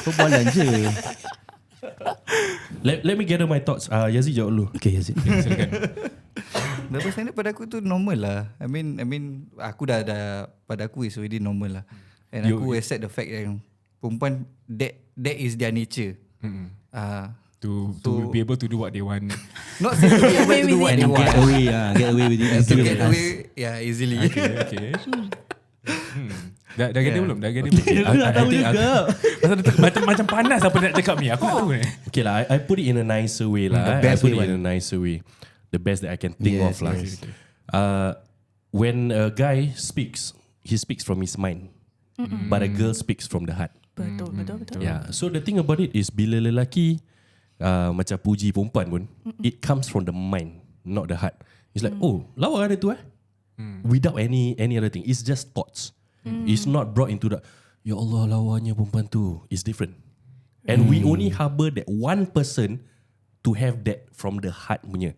Perbualan je. Let me gather my thoughts. Yazid jawab dulu. Okay, Yazid. Silakan. Double standard pada aku tu normal lah. I mean aku dah pada aku is already normal lah. And aku accept the fact yang perempuan that is their nature. To be able to do what they want. Not say to be able to do what they want. Get away with it. To get away easily. Okay. Dah gede belum? Tak tahu juga. Macam panas apa nak cakap ni. Aku tak tahu ni. Okay lah, I put it in a nicer way lah. I put it in a nicer way. The best that I can think of lah. When a guy speaks, he speaks from his mind. But a girl speaks from the heart. Betul. Yeah. So the thing about it is bila lelaki macam puji perempuan pun, it comes from the mind, not the heart. It's like, lawa ada tu without any other thing. It's just thoughts. It's not brought into the, ya Allah lawanya perempuan tu. It's different. And we only harbour that one person to have that from the heart punya,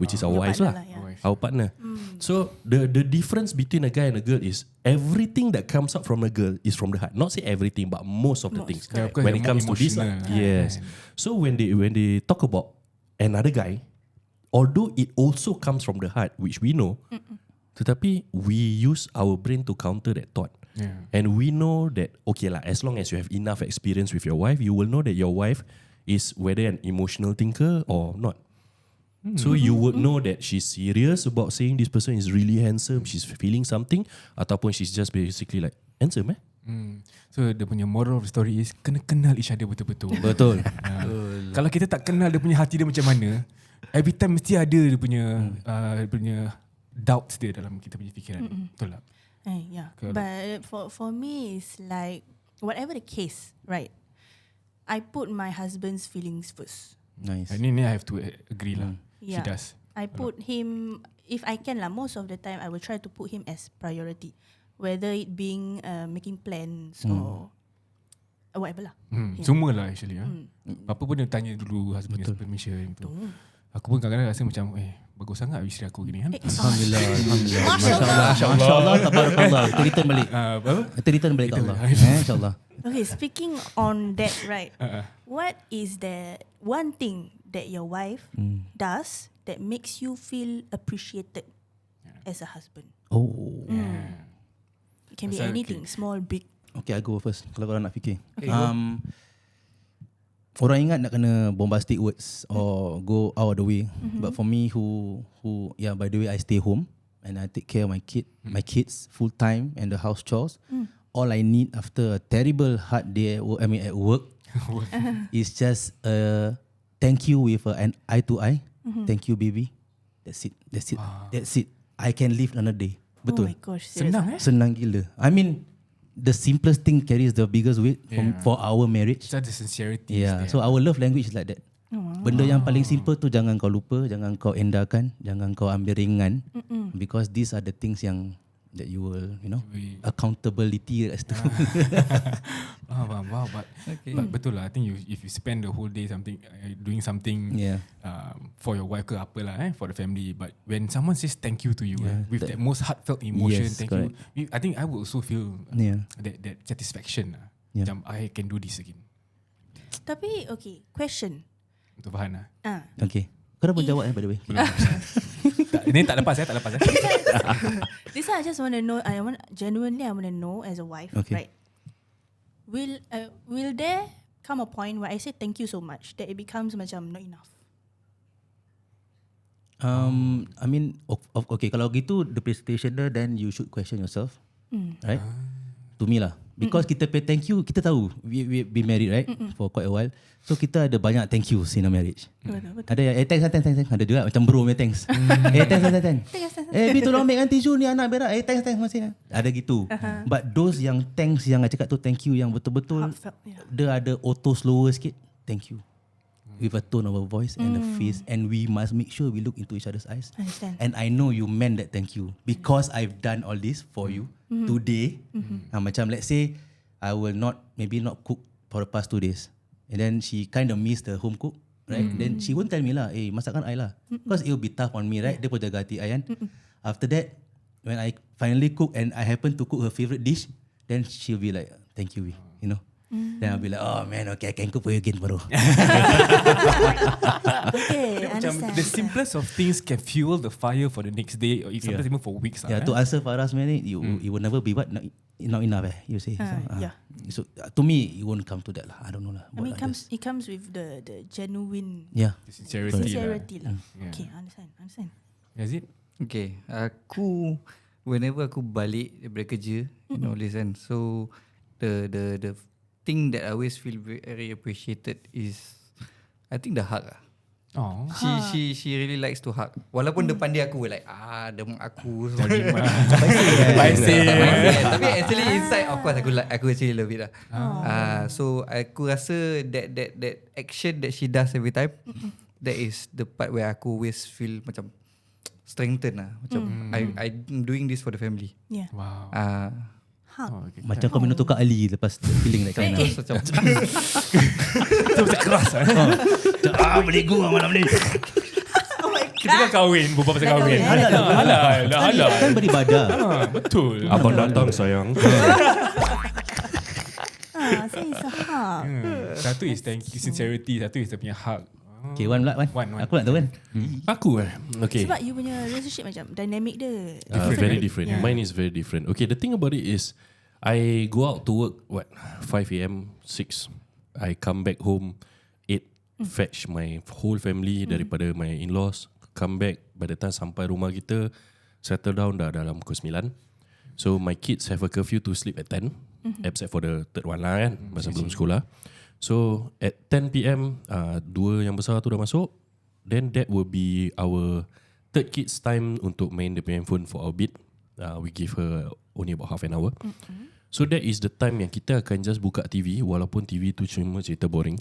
which is our wives lah. Our partner. So the difference between a guy and a girl is everything that comes out from a girl is from the heart. Not say everything, but most of the things. Yeah, when it comes to this, yes. So when they talk about another guy, although it also comes from the heart, which we know, tetapi we use our brain to counter that thought. Yeah. And we know that, okay lah, as long as you have enough experience with your wife, you will know that your wife is whether an emotional thinker or not. So you would know that she's serious about saying this person is really handsome, she's feeling something, ataupun she's just basically like, handsome So dia punya moral of the story is kena kenal each other betul-betul. Betul. Kalau kita tak kenal dia punya hati dia macam mana, every time mesti ada dia punya doubts dia dalam kita punya fikiran. Betul tak? Yeah. But for me it's like whatever the case, right? I put my husband's feelings first. Nice. Ini I have to agree lah. Yeah. She does. I put him, if I can lah, most of the time I will try to put him as priority. Whether it being making plans or whatever lah. Semua lah actually. Apa pun dia tanya dulu husband permission tu. Aku pun kadang-kadang rasa macam bagus sangat isteri aku gini kan. Alhamdulillah. Masya-Allah, tabarakallah. Kita return balik. Kita return balik ke Allah. Insya-Allah. Okay, speaking on that, right? What is the one thing that your wife does that makes you feel appreciated as a husband? It can be anything, small, big. Okay, I go first. Kalau korang nak fikir. orang ingat nak kena bombastic words or go out of the way. But for me who by the way I stay home and I take care of my kids full time and the house chores. All I need after a terrible hard day at work is just thank you with an eye to eye. Thank you baby. That's it. Wow. That's it. I can live another day. Betul. Oh my gosh. Senang gila. I mean the simplest thing carries the biggest weight for our marriage. Such a sincerity. Yeah. So our love language is like that. Benda yang paling simple tu jangan kau lupa, jangan kau endahkan, jangan kau ambil ringan. Because these are the things yang that you will, accountability. Wow, but betul lah. I think if you spend the whole day doing something for your wife ke apalah for the family, but when someone says thank you to you with that most heartfelt emotion, thank correct. you. I think I will also feel that satisfaction. Macam I can do this again. Tapi okay, question. Untuk Fahan lah. Okay. Kau dah pun jawab by the way. Ini tak lepas. This one I just want to know. I want to know as a wife, right? Will there come a point where I say thank you so much that it becomes macam not enough? I mean, okay, kalau gitu the presentation dah, then you should question yourself, right? To me lah, because kita pay thank you, kita tahu we be married right for quite a while, so kita ada banyak thank you in a marriage. Betul. Ada thanks, ada juga macam bro punya thanks. Thanks. Bi tolong ambilkan tisu ni anak berak. Thanks masih. Ada gitu. But those yang thanks yang I cakap tu thank you yang betul-betul dia ada auto slower sikit. Thank you. With a tone of a voice and a face, and we must make sure we look into each other's eyes. Understand. And I know you meant that thank you because I've done all this for you today. Macam let's say I will maybe not cook for the past 2 days, and then she kind of miss the home cook, right? Then she won't tell me lah, masakkan I lah, because it will be tough on me, right? Dia pun jaga hati I kan. After that, when I finally cook and I happen to cook her favorite dish, then she'll be like, thank you, you know. Then I'll be like, oh man, okay, I can cook for you again, bro. Okay, understand. The simplest of things can fuel the fire for the next day, or sometimes even for weeks. To answer Farah's man, you will never be what not enough. You say. So to me, it won't come to that lah. I don't know lah. I mean, it comes with the genuine the sincerity lah. Okay, understand. Is it? Okay, whenever aku balik daripada kerja, listen. So the thing that I always feel very appreciated is, I think the hug. Oh. She really likes to hug. Walaupun depan dia aku like demak aku semua. Baik. Tapi actually inside of course aku actually love it lah. So aku rasa that action that she does every time, that is the part where aku always feel macam strengthen lah. Macam I'm doing this for the family. Yeah. Wow. Okay. Macam kau minum tukar Ali lepas feeling like kind. Macam keras. Boleh gua malam ni. Kita kan kahwin, berbual pasal kahwin. Halal. Kan beribadah. Betul. Abang datang sayang. Satu is thank you, sincerity. Satu is dia punya hug. Okay, Wan. Aku nak tahu kan. Aku okay. Sebab you punya relationship macam dynamic dia very different. Mine is very different. Okay, the thing about it is I go out to work 5 a.m, 6. I come back home 8, fetch my whole family daripada my in-laws, come back. By the time sampai rumah kita, settle down dah dalam pukul 9. So my kids have a curfew to sleep at 10, except for the third one lah kan, masa belum sekolah. So at 10 PM, 2 yang besar tu dah masuk. Then that will be our third kid's time untuk main the handphone for a bit. We give her only about half an hour. So that is the time yang kita akan just buka TV, walaupun TV tu cuma cerita boring.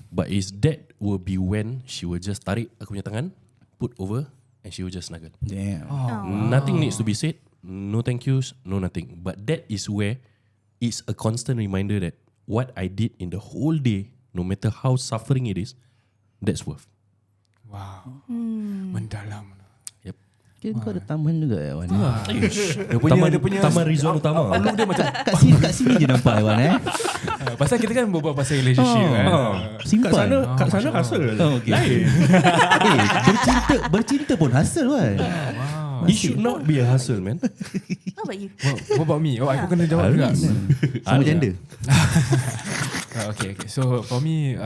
But that will be when she will just tarik aku punya tangan, put over, and she will just snuggle. Damn. Nothing needs to be said. No thank yous, no nothing. But that is where it's a constant reminder that what I did in the whole day, no matter how suffering it is, that's worth. Wow. Mendalam. Yep. Kau ada taman juga ya, Wan. Dia punya taman Rizwan utama. Dia macam kat sini je nampak Wan pasal kita kan berbual pasal relationship kan. Simple. Kat sana hasil. Okay. Bercinta pun hasil Wan. It should not be a hustle, man. How about you? What about me? Aku kena jawab juga. Sama gender. Okay. So for me,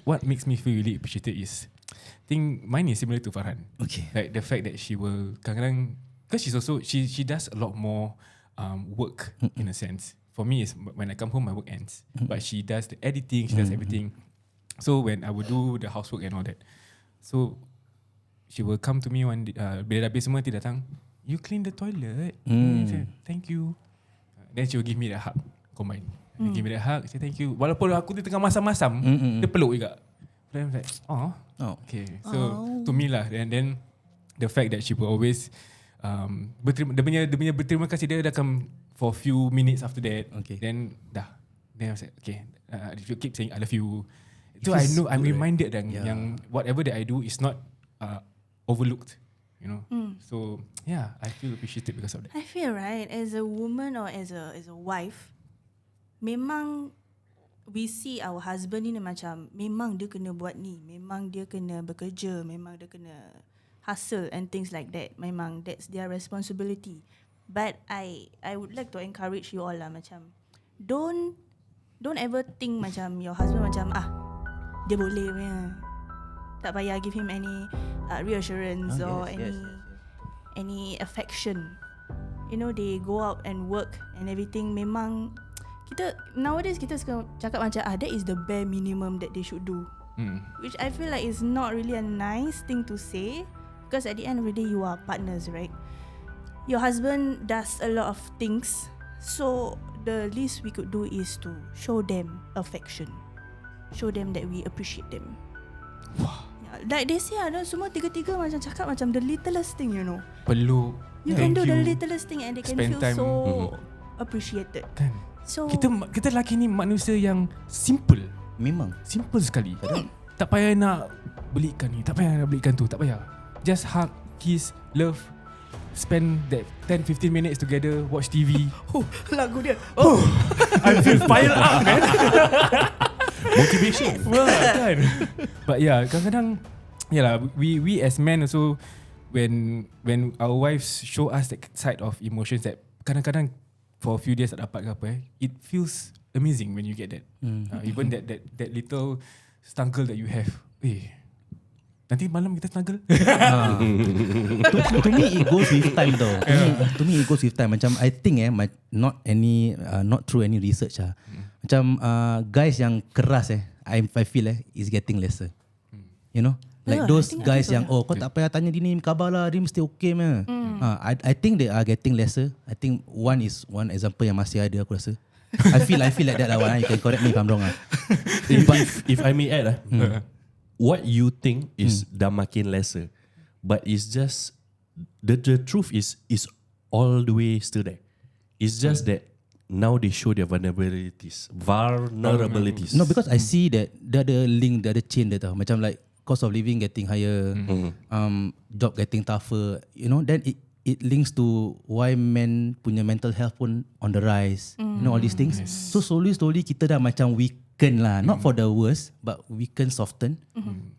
what makes me feel really appreciated is, I think mine is similar to Farhan. Okay. Like the fact that she will kadang-kadang, because she's also she does a lot more work in a sense. For me, is when I come home, my work ends. But she does the editing, she does everything. So when I would do the housework and all that, so she will come to me one day, bila dah habis semua, dia datang, you clean the toilet. Say, thank you. Then she will give me that hug, combine. Give me that hug, say thank you. Walaupun aku di tengah masam-masam, dia peluk juga. Then I'm like, okay. So to me lah, and then the fact that she will always dia punya berterima kasih dia dah come for a few minutes after that. Okay. Then I was like, okay, if you keep saying I love you, so I know I'm reminded that yang whatever that I do is not overlooked, you know. So yeah, I feel appreciated because of that. I feel right as a woman or as a wife, memang we see our husband ni macam memang dia kena buat ni, memang dia kena bekerja, memang dia kena hustle and things like that. Memang that's their responsibility. But I would like to encourage you all lah, macam don't ever think macam your husband macam dia boleh punya. Tak payah give him any reassurance or any affection. You know, they go out and work and everything. Memang nowadays kita suka cakap macam that is the bare minimum that they should do. Which I feel like is not really a nice thing to say, because at the end of the day you are partners, right? Your husband does a lot of things, so the least we could do is to show them affection, show them that we appreciate them. Like they say, semua tiga-tiga macam cakap macam the littlest thing, you know. Peluk. You can do the littlest thing and they can feel time. so appreciated. Kan? So kita lelaki ni manusia yang simple. Memang Simple sekali. Tak payah nak belikan ni, tak payah nak belikan tu, tak payah. Just hug, kiss, love. Spend that 10-15 minutes together, watch TV. lagu dia. I feel fired up, man. Motivation. Kan? But yeah, kadang-kadang we as men also, when our wives show us that side of emotions that kadang-kadang for a few days tak dapat ke apa, it feels amazing when you get that. Even that little struggle that you have. Nanti malam kita snuggle. to me it goes with time though. To me it goes with time. Macam I think not through any research macam guys yang keras I feel is getting lesser. You know, like those guys yang kau tak payah tanya dia ni khabar lah, dia mesti okay meh. I think they are getting lesser. I think one example yang masih ada aku rasa. I feel like that lah. You can correct me if I'm wrong If I may add what you think is dah makin lesser, but it's just the truth is all the way still there. It's just that now they show their vulnerabilities. No, because I see that there ada link, there ada chain dia tau. Macam like cost of living getting higher, job getting tougher. You know, then it links to why men punya mental health pun on the rise. You know all these things. So slowly kita dah macam weaken lah. Not for the worst, but weaken, soften.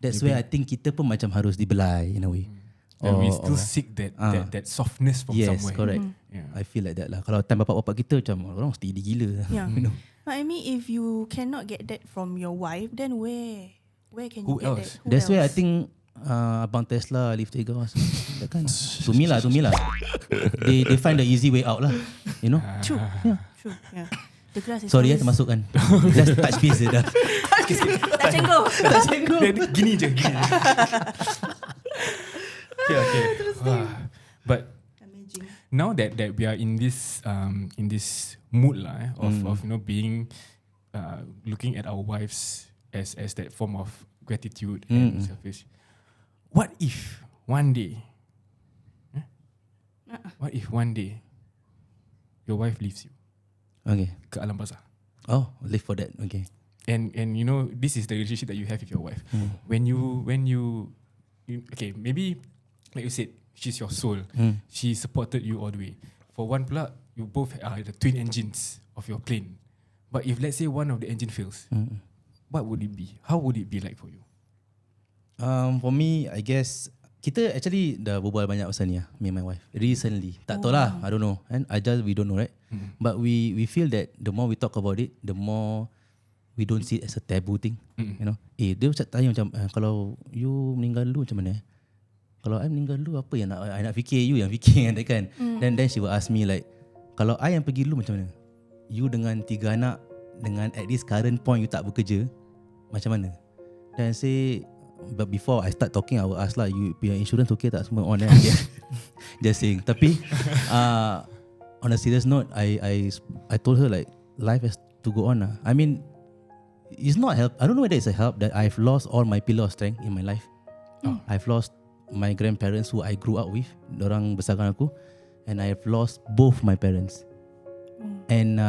That's where I think kita pun macam harus dibelai in a way. And we still seek that softness from somewhere. Yes, correct. I feel like that lah. Kalau time bapak-bapak kita macam orang steady gila. You know? But I mean, if you cannot get that from your wife, then where can you Who get else? that? That's where I think Abang Tesla live tiga that kind. To me lah. They find the easy way out lah. You know? True. Yeah. The glass is Sorry always... termasuk kan. Just touch base je dah. Touch and go. Gini je. Okay. But Amazing. now that we are in this mood lah of being looking at our wives as that form of gratitude and selfish. What if one day your wife leaves you? Okay. Ke alam bazar. Oh, live for that. Okay. And you know, this is the relationship that you have with your wife. When you okay, maybe like you said, she's your soul. She supported you all the way. For one pula, you both are the twin engines of your plane. But if let's say one of the engine fails, what would it be? How would it be like for you? For me, I guess kita actually dah berbual banyak pasal ni me and my wife recently. Tak tahu lah, I don't know. And we don't know, right? But we feel that the more we talk about it, the more we don't see it as a taboo thing. You know, dia macam tanya macam kalau you meninggal dulu macam mana? Kalau I meninggal dulu apa yang I nak fikir, you yang fikir kan. Then she will ask me like, kalau I yang pergi dulu macam mana? You dengan 3 anak, dengan at this current point you tak bekerja, macam mana? Then I say, but before I start talking, I will ask lah, you punya insurance okay tak semua on? Just saying. Tapi on a serious note, I told her like, life has to go on lah. I mean, it's not help. I don't know whether it's a help that I've lost all my pillar of strength in my life. I've lost my grandparents who I grew up with, dorang besarkan aku, and I have lost both my parents. And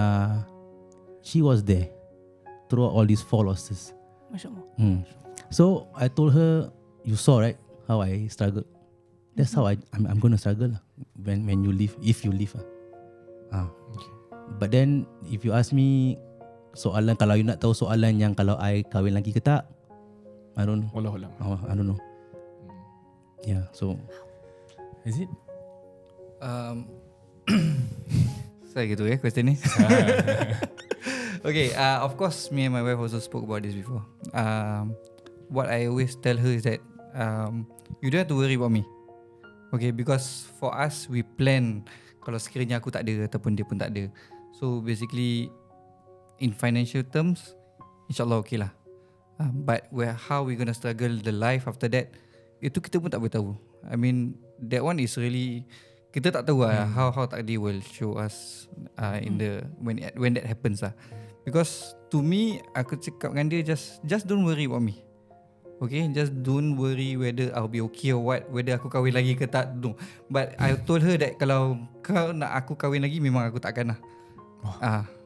she was there throughout all these 4 losses. Masya Allah. So I told her, you saw right how I struggled. That's how I'm going to struggle lah when you leave, if you leave lah. But then if you ask me soalan, kalau you nak tahu soalan yang kalau I kahwin lagi ke tak, I don't know. Wallahualam. I don't know. Yeah, so is it? Saya gitu question ni. Okay, of course me and my wife also spoke about this before. What I always tell her is that you don't have to worry about me. Okay, because for us we plan kalau sekiranya aku tak ada ataupun dia pun tak ada. So basically in financial terms, insyaAllah okay lah. But how we gonna struggle the life after that, itu kita pun tak boleh tahu. I mean, that one is really, kita tak tahu lah how takdir will show us in the when that happens lah. Because to me, aku cakap dengan dia, just don't worry about me. Okay, just don't worry whether I'll be okay or what, whether aku kahwin lagi ke tak. No. But I told her that kalau kau nak aku kahwin lagi, memang aku takkan lah.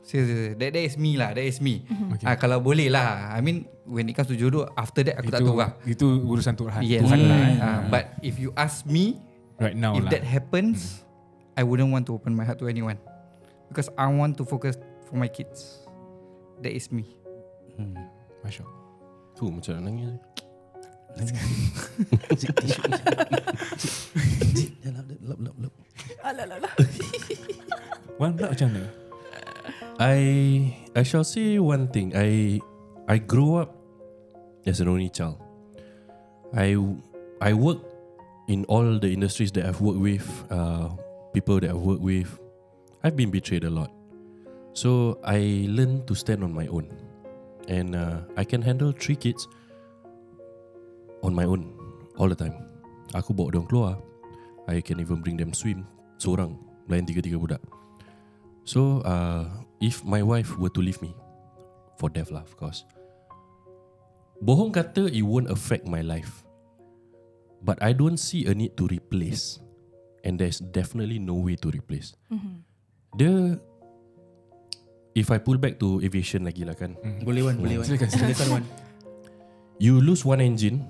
Seriously, that is me lah. That is me. Okay. Kalau boleh lah. I mean, when it comes to jodoh, after that aku tak tahu lah. Itu urusan Tuhan. Yes. Tuhan lah. But if you ask me, right now if lah, that happens, I wouldn't want to open my heart to anyone, because I want to focus for my kids. That is me. Masya Allah. Tu macam nak nangis. Wan pula macam mana? I shall say one thing. I grew up as an only child. I work in all the industries that I've worked with, people that I've worked with. I've been betrayed a lot. So I learned to stand on my own, and I can handle 3 kids on my own all the time. Aku bawa diorang keluar. I can even bring them swim seorang, lain 3 budak. So if my wife were to leave me for death lah, of course, bohong kata it won't affect my life, but I don't see a need to replace, and there's definitely no way to replace. If I pull back to aviation lagi lah kan, boleh Wan. Silakan. you lose one engine,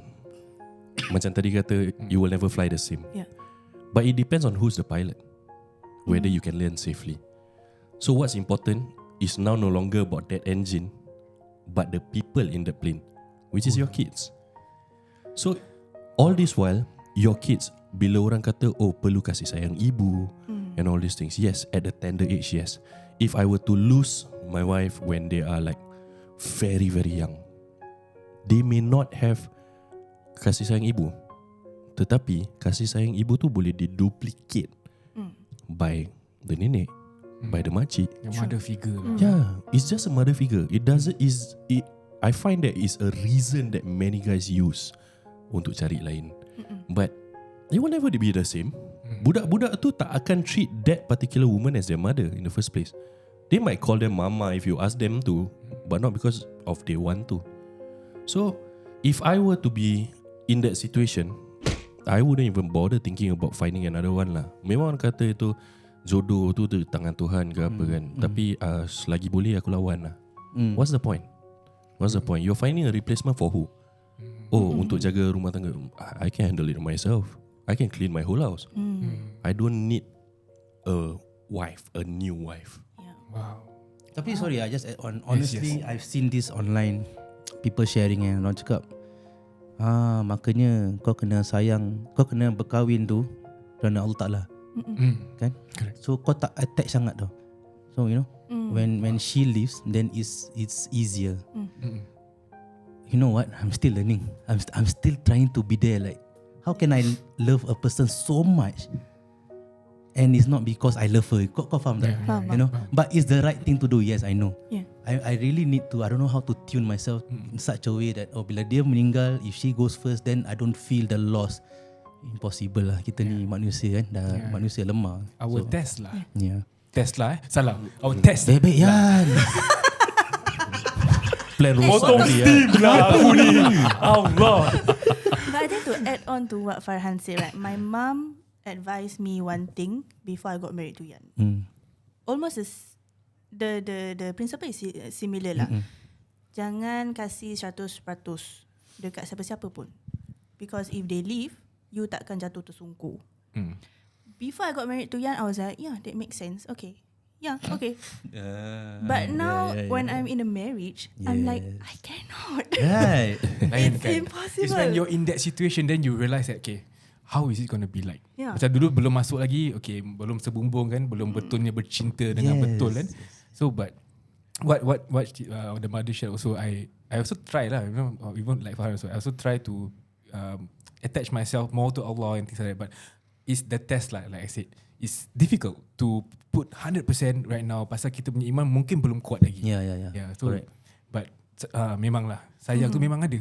macam tadi kata, you will never fly the same. But it depends on who's the pilot, whether you can land safely. So what's important is now no longer about that engine, but the people in the plane, which is your kids. So all this while, your kids, bila orang kata, oh perlu kasih sayang ibu, and all these things, yes, at the tender age, yes. If I were to lose my wife when they are like very very young, they may not have kasih sayang ibu, tetapi kasih sayang ibu tu boleh diduplicate by the nenek, by the makcik, Yang mother figure lah. Yeah, it's just a mother figure. I find that is a reason that many guys use untuk cari lain. But they will never be the same. Budak-budak tu tak akan treat that particular woman as their mother in the first place. They might call them mama if you ask them to, but not because of they want to. So if I were to be in that situation, I wouldn't even bother thinking about finding another one lah. Memang orang kata itu jodoh tu di tangan Tuhan ke apa kan. Tapi selagi boleh aku lawan lah. What's the point? You're finding a replacement for who? Oh, untuk jaga rumah tangga. I can handle it myself. I can clean my whole house. I don't need a new wife. Wow. Tapi sorry, I just add on. Honestly, yes. I've seen this online, people sharing yang orang cakap, makanya kau kena sayang, kau kena berkahwin tu kerana Allah Ta'ala. Kan? Correct. So kau tak attach sangat tau. So when she leaves, then it's easier. You know what? I'm still learning. I'm still trying to be there. Like, how can I love a person so much, and it's not because I love her? Kau faham tak? But it's the right thing to do. Yes, I know. Yeah. I really need to. I don't know how to tune myself in such a way that bila dia meninggal, if she goes first, then I don't feel the loss. Impossible lah. Kita ni manusia kan, manusia lemah. Our test lah. Yeah. Test lah salah. Our test. Bebek Yan. Plan rosak Potong dia. steam lah aku ni. Allah. But I think to add on to what Farhan said, right? My mom advised me one thing before I got married to Yan. Almost the principle is similar lah. Jangan kasih 100% dekat siapa-siapa pun. Because if they leave, you takkan jatuh tersungkur. Before I got married to Yan, I was like, yeah, that makes sense. Okay. Yeah, okay. But now when I'm in a marriage, I'm like, I cannot. Right. It's impossible. It's when you're in that situation, then you realise that, okay, how is it going to be like? Yeah. Macam dulu belum masuk lagi, okay, belum sebumbung kan, belum betulnya bercinta dengan betul kan. So but what the mother shared also, I also try lah, even like Farhan also, I also try to attach myself more to Allah and things like that. But it's the test lah, like I said, it's difficult to put 100% right now pasal kita punya iman mungkin belum kuat lagi. Yeah. So, correct. But memang lah, sayang tu memang ada.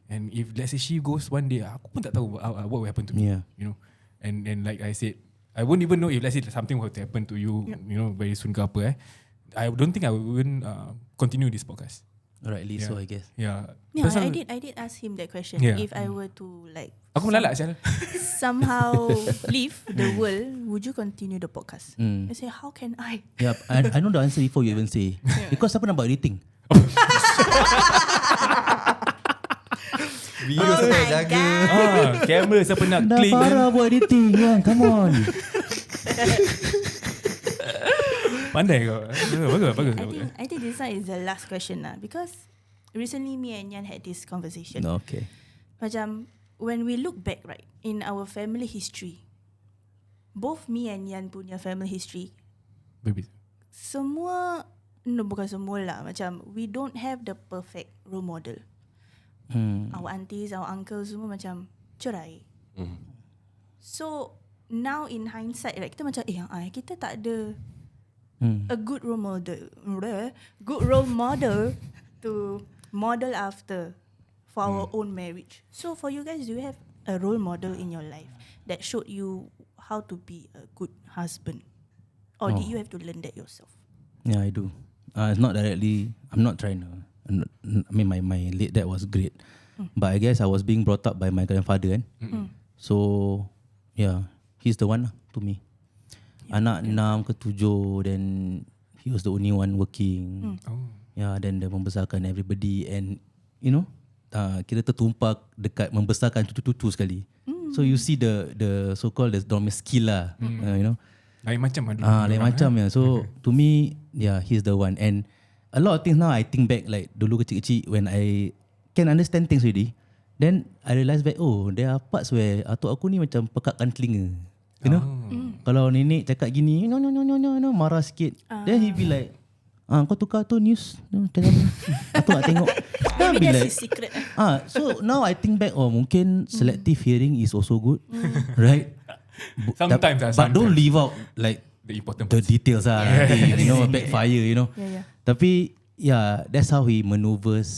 And if let's say she goes one day, aku pun tak tahu what will happen to me. You know, and like I said, I won't even know if let's say something will happen to you, you know, very soon ke apa. I don't think I will even continue this podcast. Rightly so, I guess. Yeah, I did ask him that question. If I were to like, aku melalak sial. somehow leave the world, would you continue the podcast? I say, how can I? Yeah, I know the answer before you even say. Because siapa nak buat editing? Video siapa nak jaga? Kamera siapa nak Dah clean? parah buat editing kan? Come on. Pandai kau. Bagus. I think this one is the last question lah, because recently me and Yan had this conversation. Okay. Macam when we look back, right, in our family history, both me and Yan punya family history, Baby. semua, no, bukan semua lah, macam we don't have the perfect role model. Our aunties, our uncles semua macam cerai. So now in hindsight, right, kita macam kita tak ada a good role model to model after for our own marriage. So for you guys, do you have a role model in your life that showed you how to be a good husband, or did you have to learn that yourself? Yeah, I do. It's not directly. I'm not trying to. I mean, my late dad was great, but I guess I was being brought up by my grandfather, kan. So yeah, he's the one to me. Anak 6 ke 7, then he was the only one working. Yeah, then dia membesarkan everybody, and you know, kita tertumpah dekat membesarkan cucu-cucu sekali. So you see the so-called the domestic skill lah, you know. Lain macam lain macam ya. So to me, yeah, he's the one. And a lot of things now I think back, like dulu kecil-kecil when I can understand things already, then I realise back, there are parts where atuk aku ni macam pekakkan telinga. You know, kalau nenek cakap gini, no, marah sikit. Then he be like, kau tukar tu news, aku nak tengok. Maybe that's his secret. So now I think back, mungkin selective hearing is also good, right? Sometimes, but don't leave out like the important the details you know, backfire, you know. Tapi yeah, that's how he maneuvered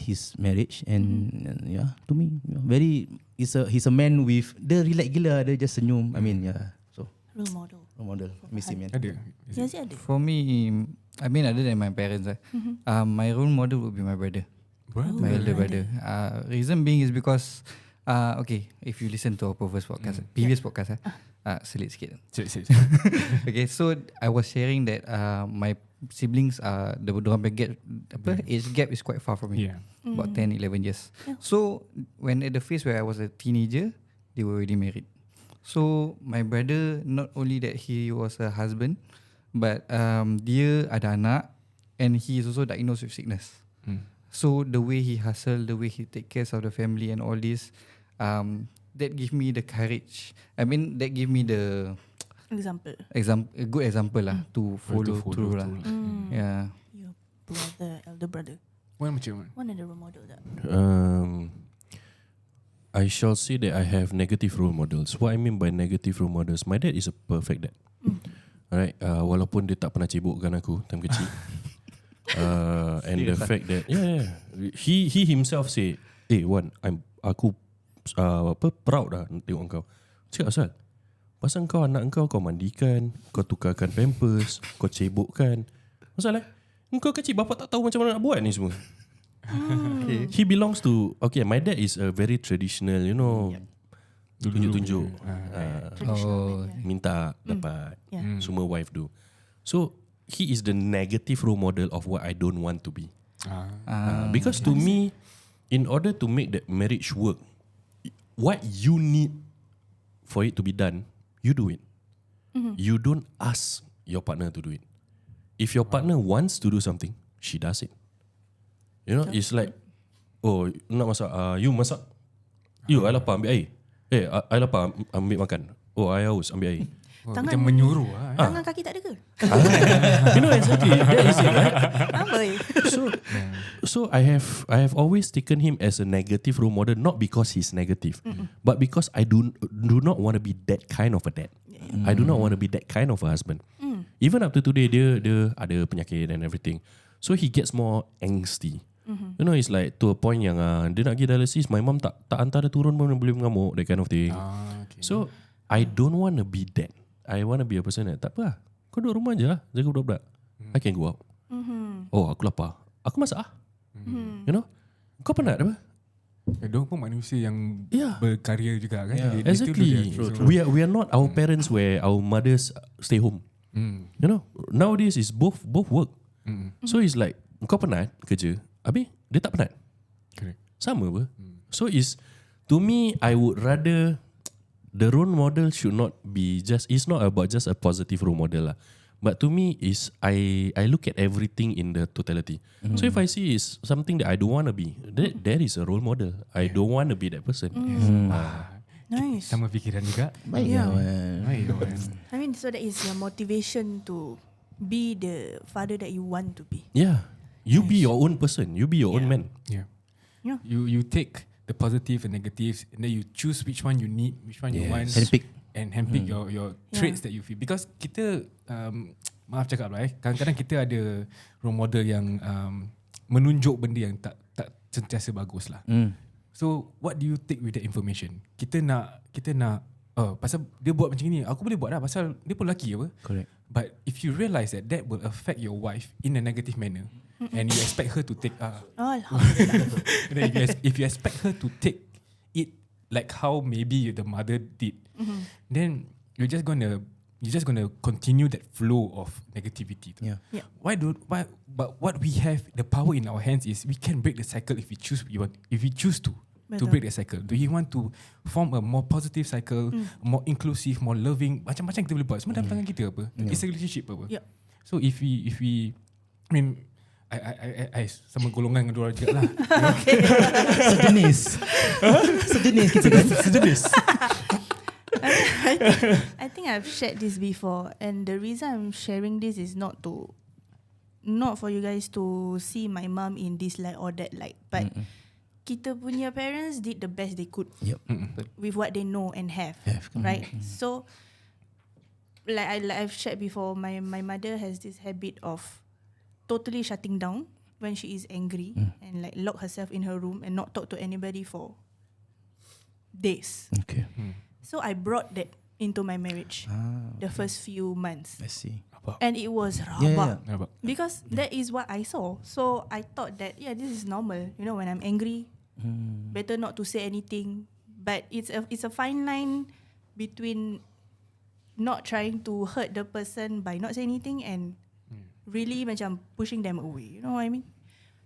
his marriage, and yeah, to me, very, he's a man with, dia relax gila, dia just senyum. I mean, yeah, so Role model. Miss him, man. Ada. Yes, ada. For me, I mean, other than my parents, my role model would be my brother. My elder brother. Reason being is because, okay, if you listen to our previous podcast, selit sikit. Okay, so I was sharing that my siblings, age gap is quite far from me. About 10-11 years. So when at the phase where I was a teenager, they were already married. So my brother, not only that he was a husband, but dia ada anak, and he is also diagnosed with sickness. So the way he hustle, the way he take care of the family and all this, that give me the courage. I mean, that give me the A good example lah to follow through lah. Yeah. Your brother, elder brother. One macam mana? One ada role model tak? I shall say that I have negative role models. What I mean by negative role models, my dad is a perfect dad. Alright, walaupun dia tak pernah cebokkan aku time kecil. And the fact that he himself say, Wan, aku proud dah tengok kau. Cakap asal pasal kau anak kau mandikan, kau tukarkan pampers, kau cebokkan. Pasal kau kecil bapa tak tahu macam mana nak buat ni semua. Okay. He belongs to my dad is a very traditional, tunjuk-tunjuk. Minta dapat. Semua wife do. So he is the negative role model of what I don't want to be. Because to me, in order to make that marriage work, what you need for it to be done, you do it. You don't ask your partner to do it. If your partner wants to do something, she does it. It's like, nak masak, you masak. You, I lapar, ambil air. I lapar, ambil makan. I haus, ambil air. Macam menyuruh. Tangan kaki tak ada ke? Exactly. That is it, right? Apa? So I have always taken him as a negative role model, not because he's negative, but because I do not want to be that kind of a dad. I do not want to be that kind of a husband. Even up to today, dia ada penyakit and everything. So he gets more angsty. It's like to a point yang dia nak pergi dialysis, my mom tak hantar dia turun pun boleh mengamuk, that kind of thing. Okay. So I don't want to be that. I want to be a person that tak apa lah, kau duduk rumah je lah, jaga budak-budak. I can go out. Aku lapar, aku masak lah. Kau penat apa? Diorang pun manusia yang berkarya juga kan. Exactly. We are not our parents where our mothers stay home. Nowadays is both work. So it's like kau penat kerja, habis dia tak penat. Correct. Sama apa? So to me, I would rather the role model should not be it's not about just a positive role model lah. But to me is I look at everything in the totality. So if I see is something that I don't want to be, that is a role model. I don't want to be that person. Nice. Sama fikiran juga. Baik. I mean, so that is your motivation to be the father that you want to be. Yeah. You be your own person. You be your own man. Yeah. You take the positives and negatives, and then you choose which one you need, which one you want, and handpick your traits that you feel. Because kita maaf cakap lah, kadang-kadang kita ada role model yang menunjuk benda yang tak sentiasa bagus lah. So what do you take with that information? Kita nak pasal dia buat macam ni, aku boleh buat lah pasal dia pun lelaki apa. Correct. But if you realise that will affect your wife in a negative manner, and you expect her to take if you expect her to take it like how maybe the mother did, then you're just gonna continue that flow of negativity. But what we have, the power in our hands is we can break the cycle if we choose to break the cycle. Do you want to form a more positive cycle, more inclusive, more loving, macam-macam kita boleh buat. Semua dalam tangan kita apa. It's a relationship apa. So if we I mean, I sama golongan dengan diorang juga lah. Sejenis kita kan. Sejenis. I think I've shared this before, and the reason I'm sharing this is not for you guys to see my mom in this light or that light, but kita punya parents did the best they could with what they know and have. Right? So like I've shared before, my mother has this habit of totally shutting down when she is angry and like lock herself in her room and not talk to anybody for days. Okay. So I brought that into my marriage the first few months. I see. And it was rabak. Because that is what I saw. So I thought that this is normal. When I'm angry, better not to say anything. But it's a fine line between not trying to hurt the person by not saying anything and really macam pushing them away. You know what I mean?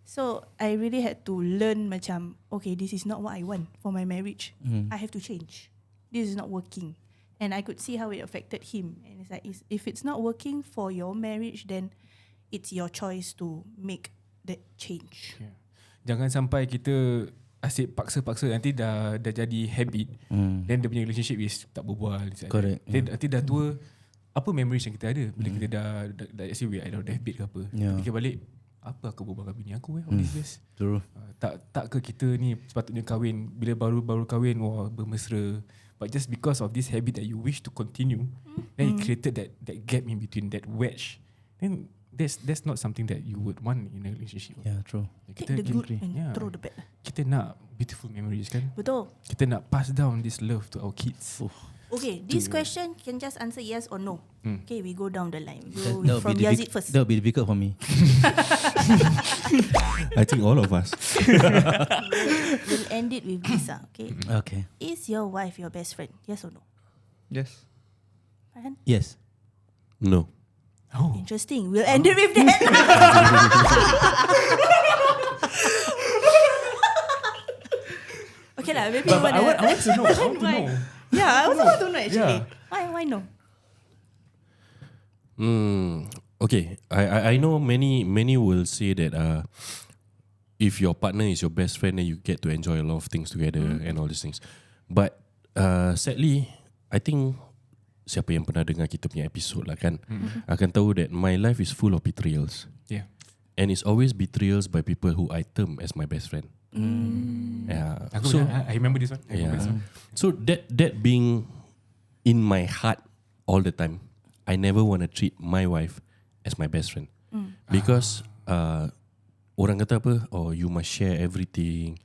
So I really had to learn macam, okay, this is not what I want for my marriage. I have to change. This is not working. And I could see how it affected him. And it's like, if it's not working for your marriage, then it's your choice to make that change. Jangan sampai kita asyik paksa-paksa, nanti dah jadi habit. Then dia punya relationship is tak berbual. Correct. Nanti dah tua, apa memories yang kita ada bila kita dah let's say we dah deadbeat ke apa. Fikir balik, apa aku berbual dengan bini aku all these years. True. Tak ke kita ni sepatutnya kahwin bila baru kahwin bermesra, but just because of this habit that you wish to continue, then it created that gap in between, that wedge. Then that's not something that you would want in a relationship. Yeah, true. Take the good and throw the bad. Kita nak beautiful memories kan. Betul. Kita nak pass down this love to our kids. Okay, this question can just answer yes or no. Okay, we go down the line. We That'll go from Yazid first. That'll be difficult for me. I think all of us. We'll end it with this. Okay. Okay. Is your wife your best friend? Yes or no? Yes. Farhan? Yes. No. Oh. Interesting. We'll end it with that. Okay lah, maybe But I want to know. I want to know. Yeah, I also want to know actually. Yeah. Why no? Okay, I know many will say that if your partner is your best friend, then you get to enjoy a lot of things together and all these things. But sadly, I think siapa yang pernah dengar kita punya episode lah kan, akan tahu that my life is full of betrayals. Yeah. And it's always betrayals by people who I term as my best friend. Yeah. So I remember this one. So that being in my heart all the time, I never want to treat my wife as my best friend. Because orang kata apa, oh you must share everything.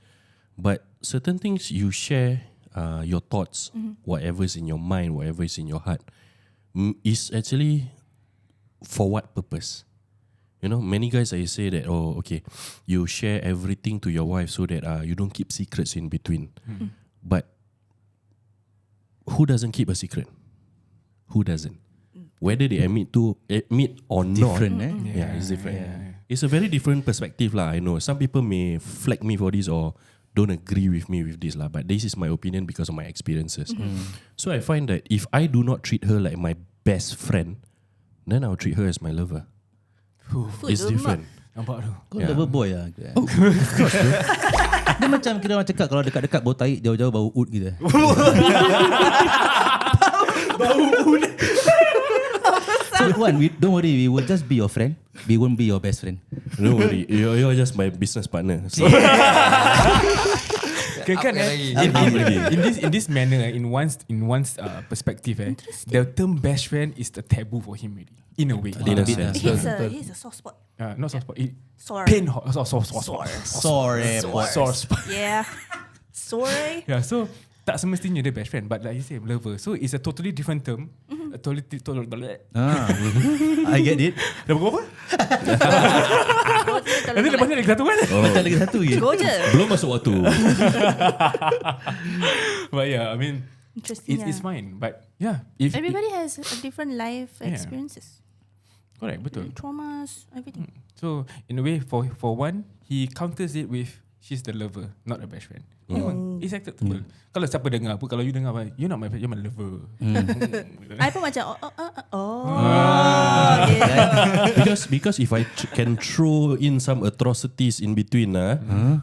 But certain things you share your thoughts, whatever's in your mind, whatever's in your heart, is actually for what purpose? You know, many guys I say that, oh, okay, you share everything to your wife so that you don't keep secrets in between. But who doesn't keep a secret? Who doesn't? Whether they admit or Different, not, eh? yeah, it's different. It's a very different perspective lah. I know some people may flag me for this or don't agree with me with this lah, but this is my opinion because of my experiences. So I find that if I do not treat her like my best friend, then I'll treat her as my lover. It's different. Nampak tu. Kau lover boy lah. Dia macam kira orang cakap kalau dekat-dekat bau tahi, jauh-jauh bau oud gitu. Bau oud. So Wan, don't worry, we will just be your friend. We won't be your best friend. Don't worry, you're just my business partner. So. Kan in this manner, in one's perspective, the term best friend is the taboo for him already. In a way, In a sense. He's a soft spot. not soft spot. Sore. Pain. Sore spot. Yeah. Sore. Yeah, so tak semestinya dia best friend, but like you say, lover. So it's a totally different term. A totally I get it. Dah pukul apa? Nanti lepas ni lagi satu kan? Macam lagi satu je. Go je. Belum masuk waktu. But yeah, I mean, Interesting. it's fine. But yeah, if Everybody has a different life experiences. correct, betul. Traumas, everything. So in a way, for one, he counters it with she's the lover, not the best friend. Memang it's acceptable. Kalau siapa dengar apa, kalau you dengar apa, you're not my friend, you're my lover. I pun macam Because if I can throw in some atrocities in between,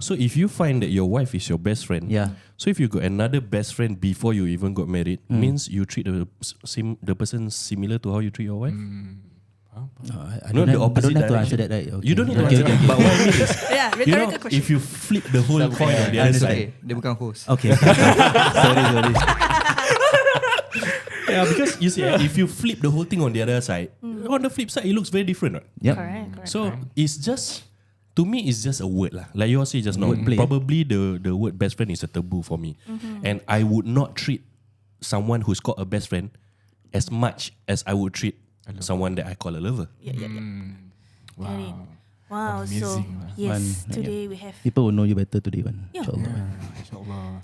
so if you find that your wife is your best friend, so if you got another best friend before you even got married, means you treat the person similar to how you treat your wife. I don't have to answer that, right? Okay. You don't need to answer that. But what I mean is, you know, rhetorical question. if you flip the whole coin on the other side, Dia bukan host. Okay. sorry. yeah, because you see, if you flip the whole thing on the other side, on the flip side, it looks very different. Right? Yep. Correct. So it's just, to me, it's just a word lah. Like you all say just now, Wordplay. probably the word best friend is a taboo for me, and I would not treat someone who's called a best friend as much as I would treat someone that I call a lover. Wow. So Amazing. yes, today we have People will know you better today, Wan. InsyaAllah. InsyaAllah.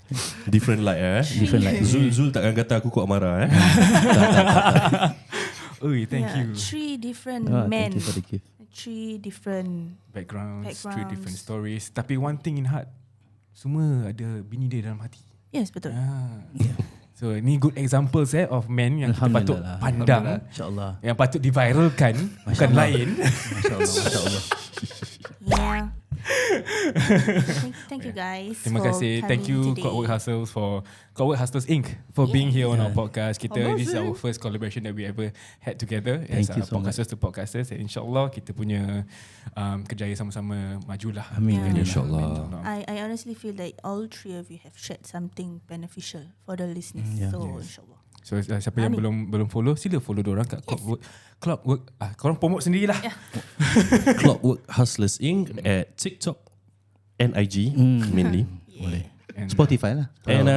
Different light, Different light. Zul takkan kata aku kuat marah, Oi, thank you. 3 different men. Thank you for the gift. 3 different Backgrounds, 3 different stories. Tapi one thing in heart, semua ada bini dia dalam hati. Yes, betul. So ni good examples of men yang kita patut Alhamdulillah. pandang, InsyaAllah. yang patut diviralkan, bukan lain. MasyaAllah. Yeah. Thank you guys. Terima kasih. Thank you Clockwork Hustlers Inc for being here on our podcast. This is our first collaboration that we ever had together as podcasters to podcasters. And insyaAllah kita punya kerjaya sama-sama majulah. Amin. InsyaAllah. I honestly feel that all three of you have shared something beneficial for the listeners. InsyaAllah. So siapa yang belum follow, sila follow diorang kat Clockwork. Korang promote sendirilah. Clockwork Hustlers Inc at TikTok and IG mainly. Boleh. Spotify lah. And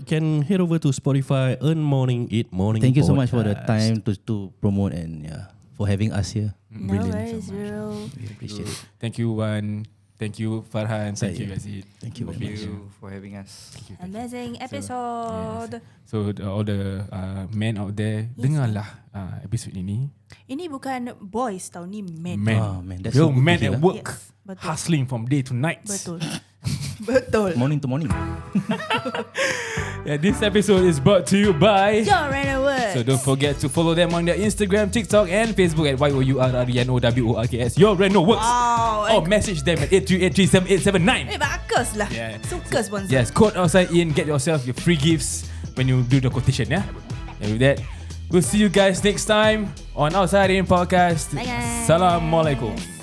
can head over to Spotify, Earn Morning, Eat Morning. Thank you so much for the time to promote and for having us here. No worries, bro. We appreciate it. Thank you Wan. Thank you Farhan. Thank you Yazid. Thank you very much for having us. Amazing episode. So all the men out there, dengarlah episode ini. Ini bukan boys tau, ni men. Man, that's Real so good men to hear. at work, Betul. hustling from day to night. Betul. Betul. Morning to morning. This episode is brought to you by Your Reno Works. So don't forget to follow them on their Instagram, TikTok and Facebook at YOURRENOWORKS Your Reno Works. Wow. Or message them at 83837879. Bagus lah. Yeah. Suka sponsor. Yes, code OUTSIDEIN, get yourself your free gifts when you do the quotation, yeah? And with that, we'll see you guys next time on OUTSIDEIN Podcast. Bye guys. Assalamualaikum.